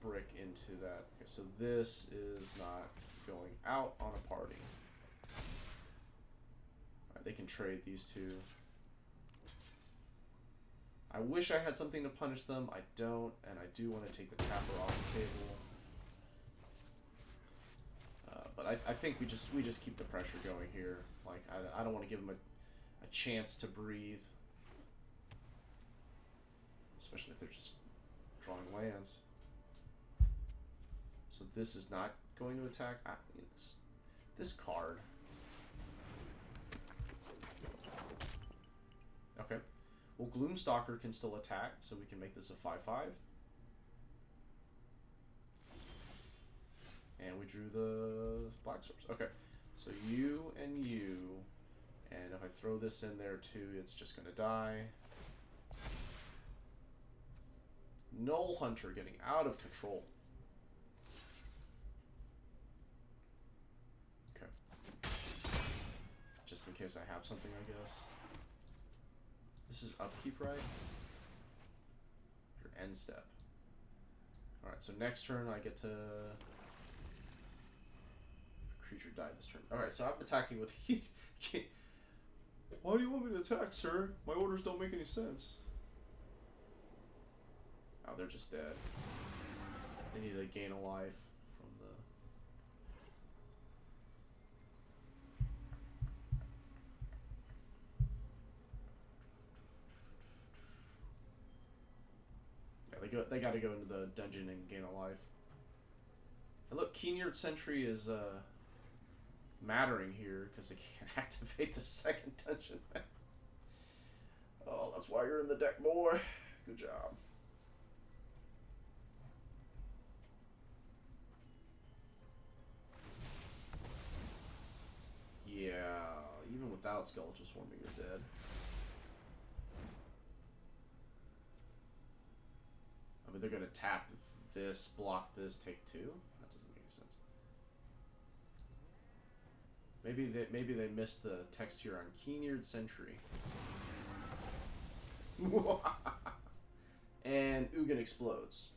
A: brick into that. Okay, so this is not going out on a party. Alright, they can trade these 2. I wish I had something to punish them. I don't, and I do want to take the tapper off the table. But I think we just keep the pressure going here. Like I don't want to give them a chance to breathe, especially if they're just drawing lands. So this is not going to attack. This card. Okay. Well, Gloomstalker can still attack, so we can make this a 5/5. And we drew the black source. Okay. So you and you. And if I throw this in there too, it's just going to die. Null Hunter getting out of control. Okay. Just in case I have something, I guess. This is upkeep, right? Your end step. Alright, so next turn I get to creature died this turn. Alright, so I'm attacking with heat. Why do you want me to attack, sir? My orders don't make any sense. Oh, they're just dead. They need to gain a life from the... Yeah, they gotta go into the dungeon and gain a life. And look, Keen-Eared Sentry is mattering here because they can't activate the second dungeon. Oh, that's why you're in the deck, boy. Good job. Yeah, even without Skeletal Swarming, you're dead. I mean, they're gonna tap this, block this, take 2. That doesn't make any sense. Maybe they missed the text here on Keen-Eared Sentry. And Ugin explodes.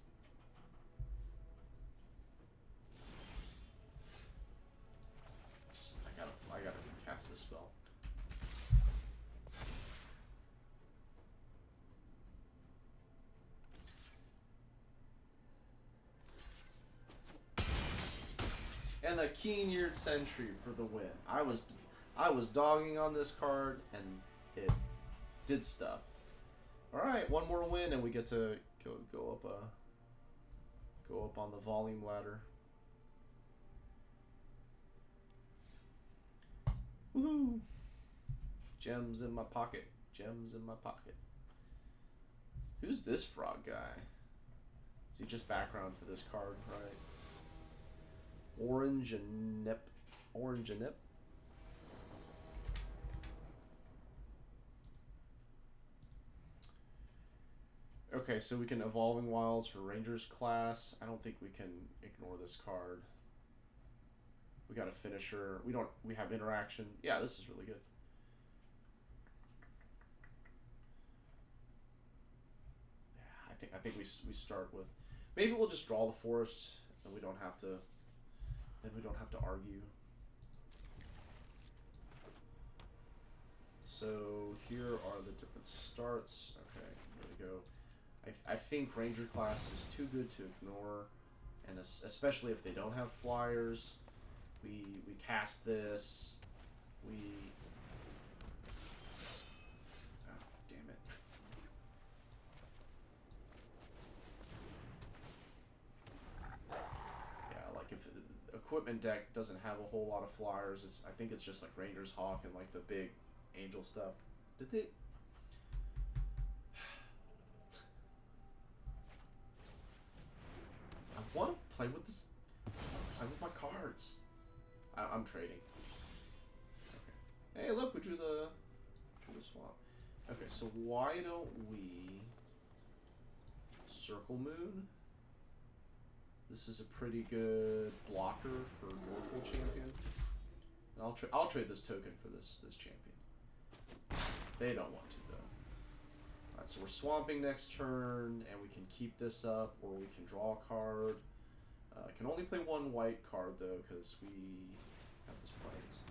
A: I gotta cast this spell. And a Keen-Eared Sentry for the win. I was dogging on this card and it did stuff. All right, one more win and we get to go up on the volume ladder. Woohoo! Gems in my pocket. Gems in my pocket. Who's this frog guy? Is he just background for this card, right? Orange and Nip. Orange and Nip. Okay, so we can Evolving Wilds for Rangers class. I don't think we can ignore this card. We got a finisher. We have interaction. Yeah, this is really good. Yeah, I think we start with, maybe we'll just draw the forest and we don't have to argue. So here are the different starts. Okay, here we go. I think Ranger class is too good to ignore, and especially if they don't have flyers. We cast this. Oh, damn it. Yeah, like if the equipment deck doesn't have a whole lot of flyers, I think it's just like Ranger's Hawk and like the big angel stuff. Did they? I want to play with this. Play with my cards. I'm trading. Okay. Hey, look, we drew the swamp. Okay, so why don't we Circle Moon? This is a pretty good blocker for local champion. And I'll trade this token for this champion. They don't want to though. Alright, so we're swamping next turn, and we can keep this up, or we can draw a card. I can only play one white card though, because we have this plains.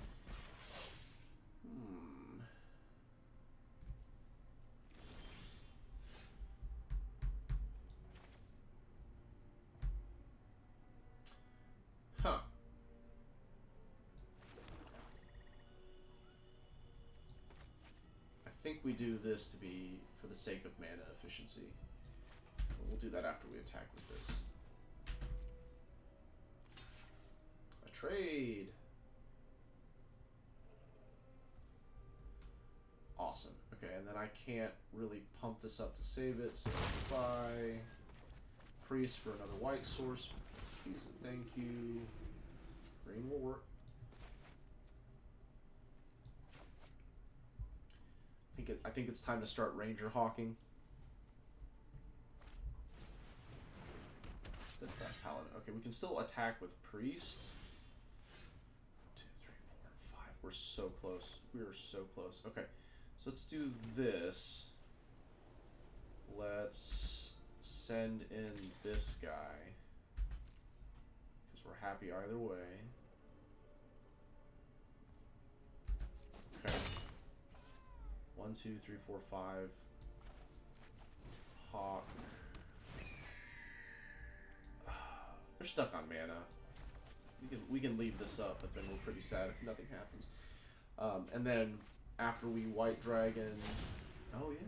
A: Huh. I think we do this to be for the sake of mana efficiency. We'll do that after we attack with this. A trade. Awesome. Okay, and then I can't really pump this up to save it, so buy Priest for another white source. Please and thank you. Green will work. I think it's time to start Ranger Hawking. Steadfast Paladin. Okay, we can still attack with Priest. 2, 3, 4, 5. We're so close. We are so close. Okay, so let's do this. Let's send in this guy, because we're happy either way. Okay. 1, 2, 3, 4, 5. Hawk. They're stuck on mana. We can leave this up, but then we're pretty sad if nothing happens. And then after we white dragon. Oh yeah.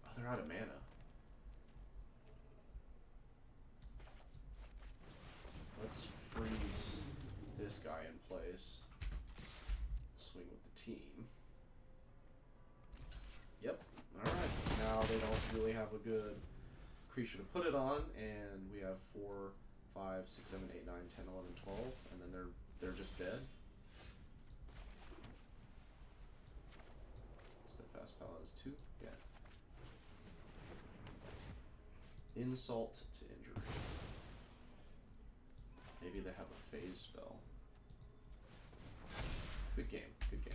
A: Oh, they're out of mana. Let's freeze this guy in place. Swing with the team. Yep. Alright. Now they don't really have a good creature to put it on, and we have 4, 5, 6, 7, 8, 9, 10, 11, 12, and then they're just dead. Steadfast Paladin is 2. Yeah. Insult to injury. Maybe they have a phase spell. Good game. Good game.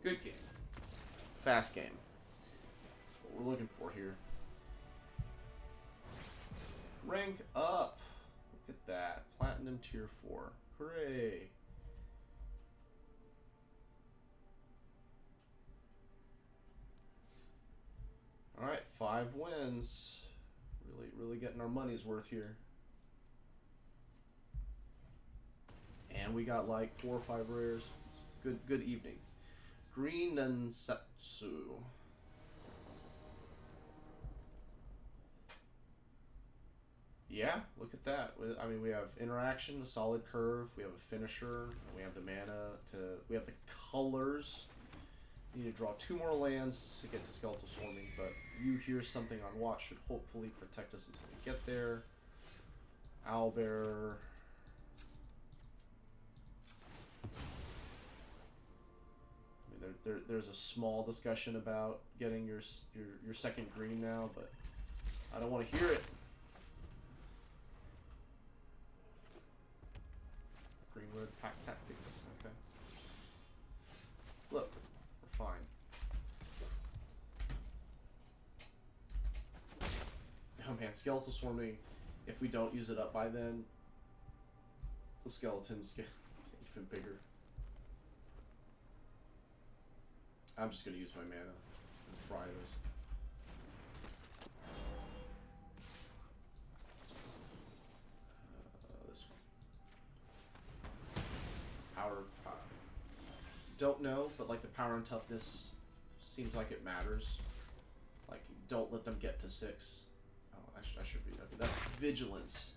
A: Good game. Fast game. That's what we're looking for here. Rank up. Look at that. Platinum tier 4. Hooray. Alright, 5 wins. Really getting our money's worth here. And we got like 4 or 5 rares. Good evening. Green Nansatsu. Yeah, look at that. I mean, we have interaction, a solid curve, we have a finisher, and we have the mana we have the colors. We need to draw 2 more lands to get to Skeletal Swarming, but you hear something on watch should hopefully protect us until we get there. OwlBear. I mean, there's a small discussion about getting your second green now, but I don't want to hear it. Green Red Pack Tactics. Okay. Look, we're fine. Oh man, Skeletal Swarming, if we don't use it up by then, the skeletons get even bigger. I'm just gonna use my mana and fry this. This one. Power. Don't know, but like the power and toughness seems like it matters. Like, don't let them get to 6. Oh, I should read. Okay, that's vigilance.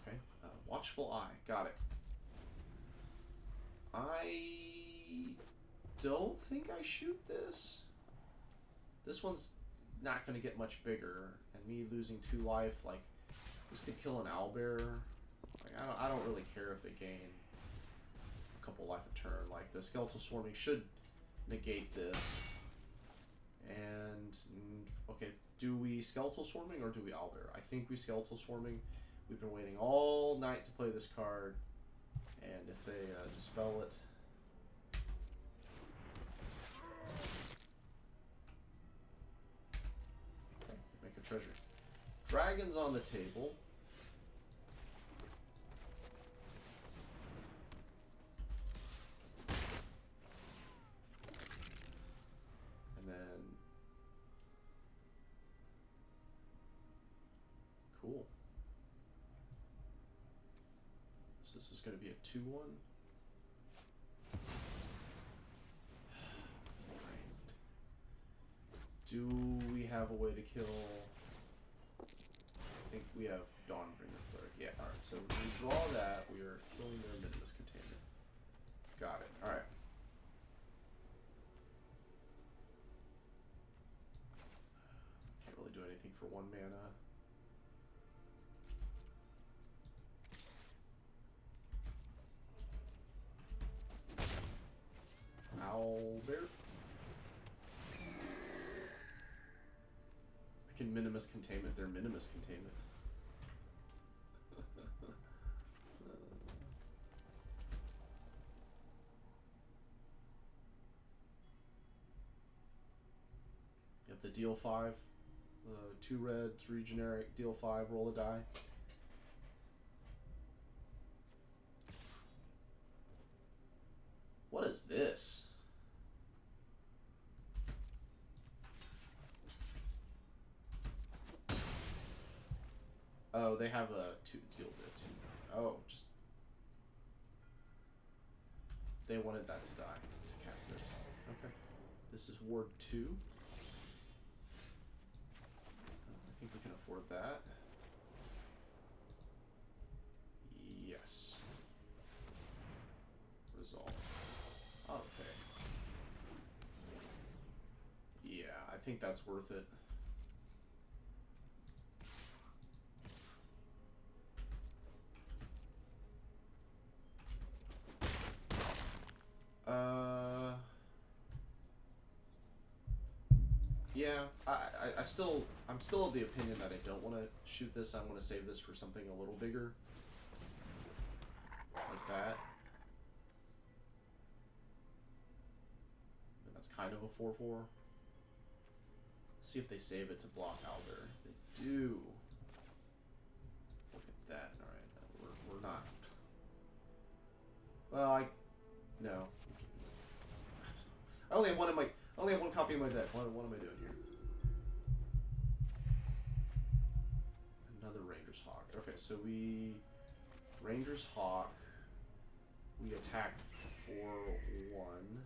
A: Okay. Watchful Eye. Got it. I don't think I shoot this. This one's not going to get much bigger, and me losing 2 life, like, this could kill an OwlBear. Like, I don't really care if they gain a couple life a turn. Like, the Skeletal Swarming should negate this. And, okay, do we Skeletal Swarming or do we OwlBear? I think we Skeletal Swarming. We've been waiting all night to play this card. And if they dispel it... Okay, make a treasure. Dragons on the table. And then... Cool. So this is going to be a 2-1. Fine. Do we have a way to kill... I think we have Dawnbringer Cleric. Yeah, alright. So when we draw that, we are killing their Minimus Containment. Got it. Alright. Can't really do anything for 1 mana. OwlBear. I can Minimus Containment their Minimus Containment. You have to deal 5. 2 red, 3 generic, deal 5, roll a die. What is this? Oh, they have a 2 deal to 2. Oh, just they wanted that to die to cast this. Okay. This is ward 2. I think we can afford that. Yes. Resolve. Okay. Yeah, I think that's worth it. Yeah, I'm still of the opinion that I don't want to shoot this. I want to save this for something a little bigger. Like that. And that's kind of a 4/4. Let's see if they save it to block OwlBear. They do. Look at that. Alright, we're not. Well, no. I only have one copy of my deck. What am I doing here? Another Ranger's Hawk. Okay, so we Ranger's Hawk. We attack for 1.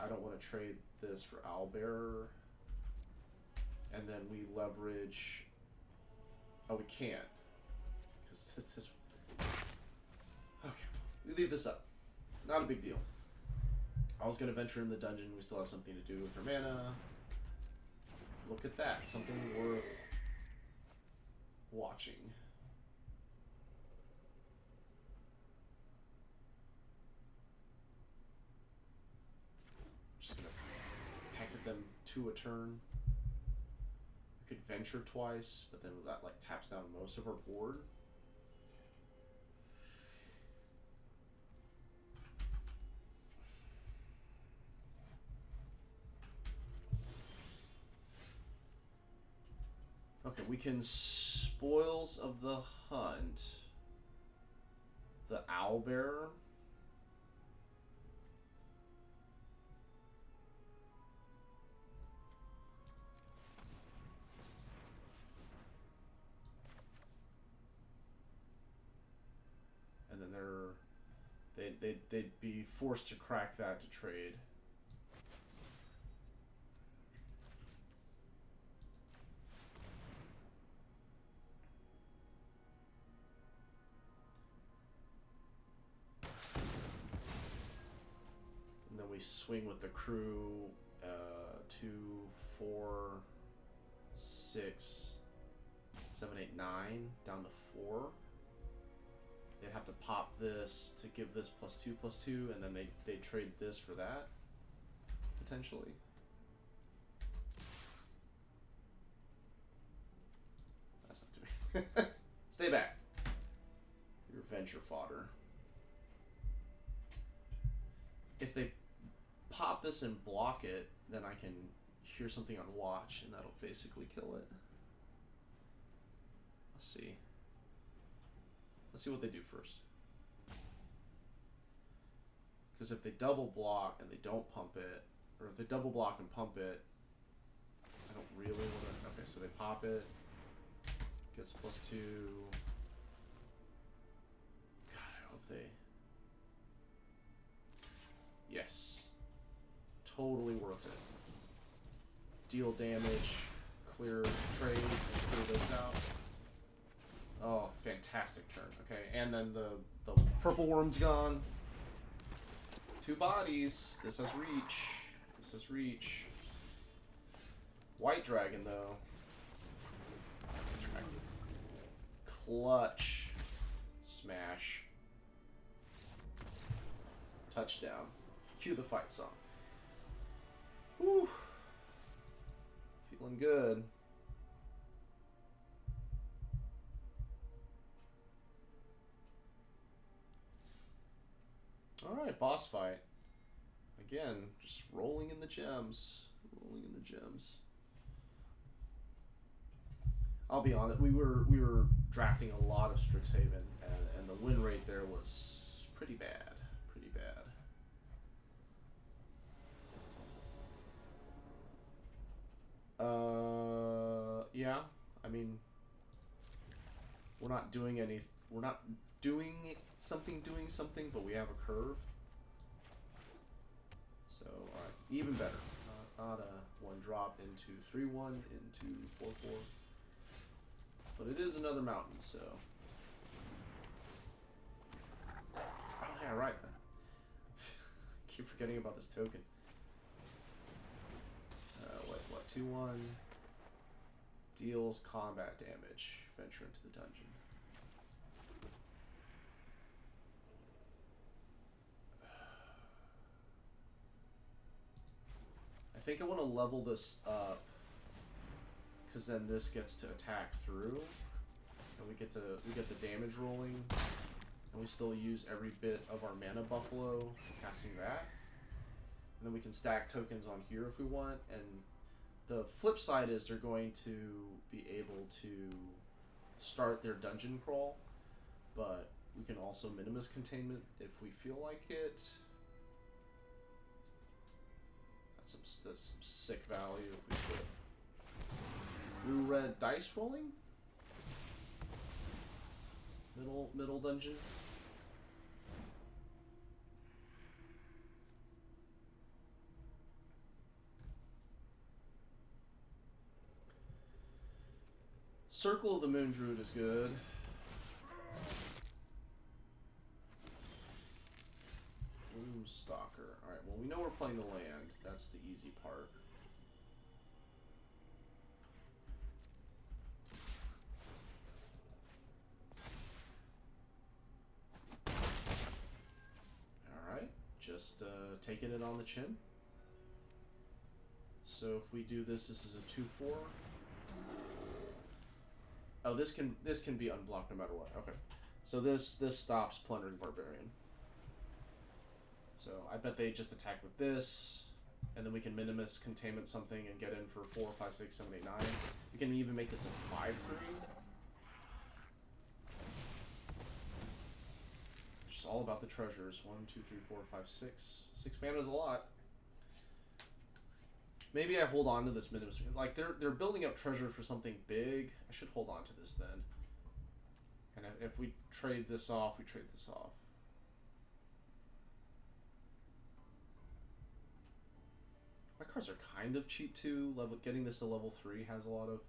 A: I don't want to trade this for OwlBear. And then we leverage. Oh, we can't. Because this. Okay, we leave this up. Not a big deal. I was going to venture in the dungeon. We still have something to do with her mana. Look at that. Something worth watching. Just going to peck at them 2 a turn. We could venture twice, but then that like taps down most of our board. Okay, we can Spoils of the Hunt. The OwlBear. And then they'd be forced to crack that to trade. Swing with the crew, 2, 4, 6, 7, 8, 9, down to 4. They'd have to pop this to give this +2/+2, and then they trade this for that, potentially. That's not doing. Stay back. Your venture fodder. If they pop this and block it, then I can hear something on watch, and that'll basically kill it. Let's see. Let's see what they do first. Because if they double block and they don't pump it, or if they double block and pump it, I don't really want to. Okay, so they pop it. Gets +2. God, I hope they. Yes. Totally worth it. Deal damage, clear trade, and clear this out. Oh, fantastic turn. Okay, and then the purple worm's gone. 2 bodies. This has reach. This has reach. White dragon, though. Clutch. Smash. Touchdown. Cue the fight song. Whew. Feeling good. Alright, boss fight. Again, just rolling in the gems. Rolling in the gems. I'll be honest. We were drafting a lot of Strixhaven, and the win rate there was pretty bad. Pretty bad. Yeah. I mean, we're not doing any. We're not doing something, but we have a curve. So, alright, even better. Not a 1-drop into 3-1 into 4-4. But it is another mountain, so. Oh, yeah, right. Keep forgetting about this token. What, 2-1. Deals combat damage. Venture into the dungeon. I think I want to level this up, because then this gets to attack through, and we get the damage rolling, and we still use every bit of our mana buffalo casting that, and then we can stack tokens on here if we want. And the flip side is they're going to be able to start their dungeon crawl, but we can also minimus containment if we feel like it. That's some sick value if we put blue-red dice rolling. Middle dungeon. Circle of the Moon Druid is good. Stalker. Alright, well, we know we're playing the land. That's the easy part. Alright, just taking it on the chin. So if we do this, this is a 2-4. Oh, this can be unblocked no matter what. Okay. So this stops Plundering Barbarian. So I bet they just attack with this, and then we can minimus containment something and get in for 4, 5, 6, 7, 8, 9. We can even make this a 5-3. Just all about the treasures. 1, 2, 3, 4, 5, 6. 6 mana is a lot. Maybe I hold on to this minimus. Like they're building up treasure for something big. I should hold on to this then. And if we trade this off, we trade this off. My cards are kind of cheap too. Getting this to level 3 has a lot of.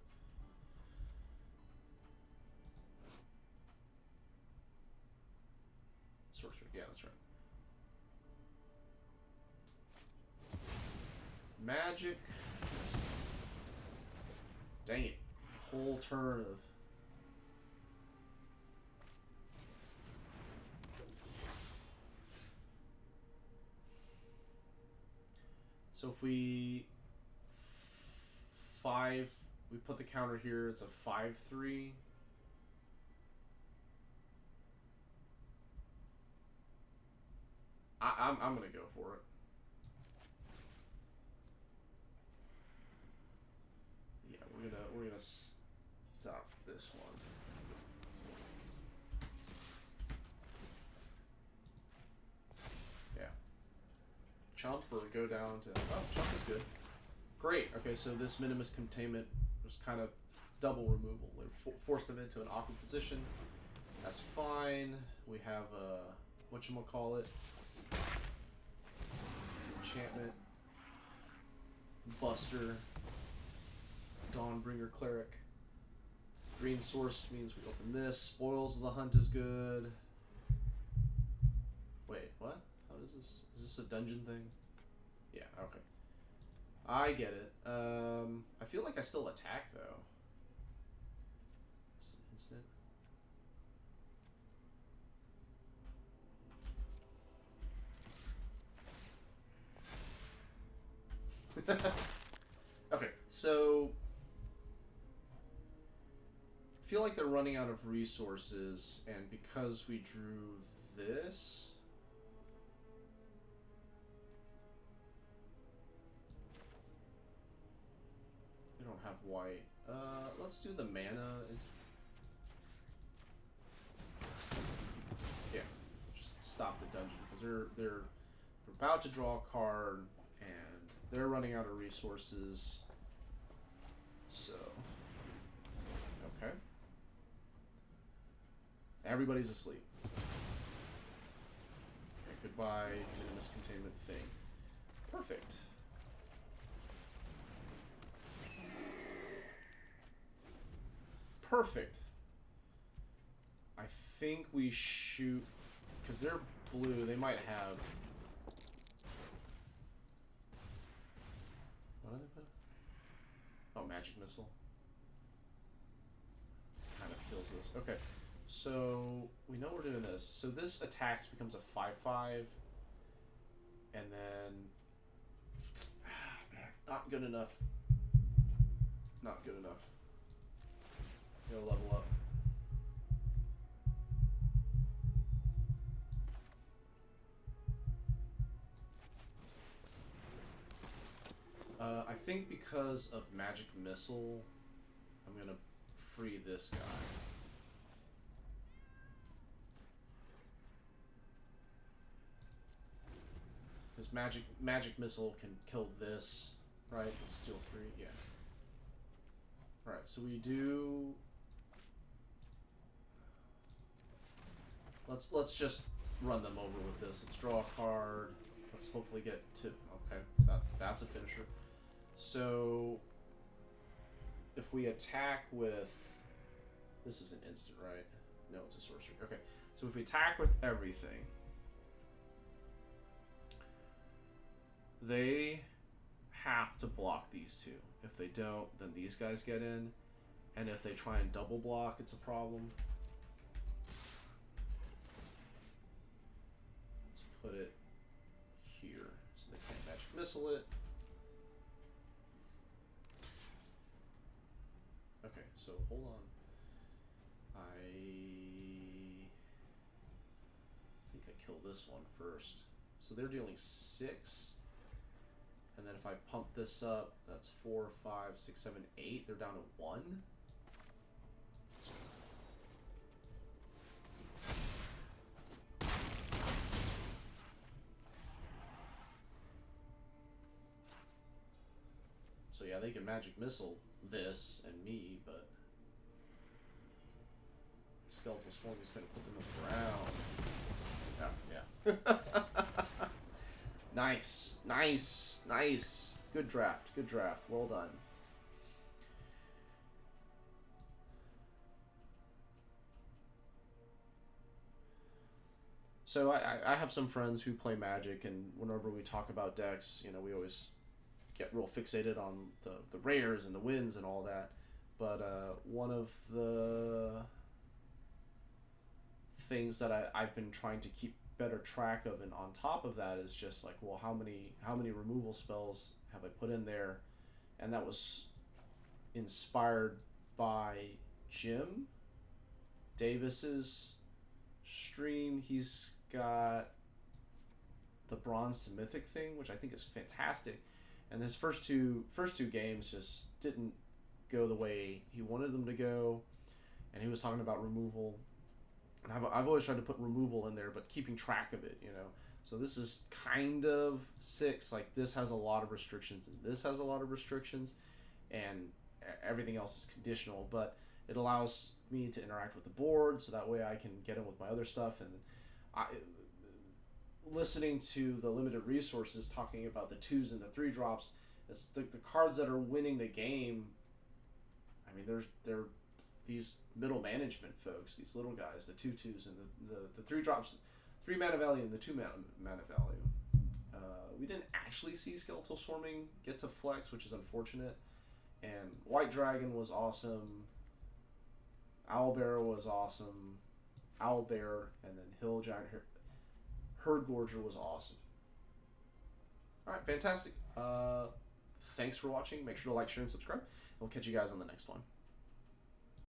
A: Sorcerer, yeah, that's right. Magic. Dang it. Whole turn of. So if we we put the counter here, it's a 5-3. I'm gonna go for it. Yeah, we're gonna stop this one. Yeah. Chump or go down to... Oh, chump is good. Great. Okay, so this minimus containment was kind of double removal. We forced them into an awkward position. That's fine. We have a... whatchamacallit? Enchantment. Buster. Dawnbringer Cleric. Green source means we open this. Spoils of the Hunt is good. Wait, what? How does this... Is this a dungeon thing? Yeah, okay. I get it. I feel like I still attack, though. Instant. Okay, so... I feel like they're running out of resources, and because we drew this... They don't have white. Let's do the mana. Yeah, just stop the dungeon because they're about to draw a card and they're running out of resources. So, okay. Everybody's asleep. Okay, goodbye, minimus containment thing. Perfect. Perfect. I think we shoot, because they're blue, they might have... What are they putting? Oh, magic missile. Kind of kills this. Okay, so we know we're doing this. So this attacks becomes a 5/5, and then... man, not good enough. Not good enough. Go level up. I think because of Magic Missile, I'm gonna free this guy. Because Magic Missile can kill this, right? It's still 3, yeah. Alright, so we do... Let's just run them over with this. Let's draw a card. Let's hopefully get to... Okay, that's a finisher. So, if we attack with... This is an instant, right? No, it's a sorcery. Okay, so if we attack with everything... They have to block these two. If they don't, then these guys get in. And if they try and double block, it's a problem. Let's put it here so they can't magic missile it. Okay, so hold on. I think I killed this one first. So they're dealing 6. And then if I pump this up, that's 4, 5, 6, 7, 8. They're down to 1. So yeah, they can magic missile this and me, but Skeletal Swarm is going to put them on the ground. Yeah. Nice, nice, nice. Good draft, good draft. Well done. So I have some friends who play Magic, and whenever we talk about decks, you know, we always get real fixated on the rares and the wins and all that. But one of the things that I've been trying to keep better track of, and on top of that, is just like, well, how many removal spells have I put in there? And that was inspired by Jim Davis's stream. He's got the Bronze to Mythic thing, which I think is fantastic, and his first two games just didn't go the way he wanted them to go, and he was talking about removal. And I've always tried to put removal in there, but keeping track of it, you know. So this is kind of 6. Like, this has a lot of restrictions, and this has a lot of restrictions, and everything else is conditional. But it allows me to interact with the board, so that way I can get in with my other stuff. And listening to the limited resources talking about the 2s and the 3 drops, it's the cards that are winning the game. I mean, they're these middle management folks, these little guys, the 2/2s and the 3 drops, 3 mana value and the 2 mana value. We didn't actually see Skeletal Swarming get to flex, which is unfortunate. And White Dragon was awesome. OwlBear was awesome. OwlBear, and then Hill Giant Herd Gorger was awesome. All right, fantastic. Thanks for watching. Make sure to like, share, and subscribe. We'll catch you guys on the next one.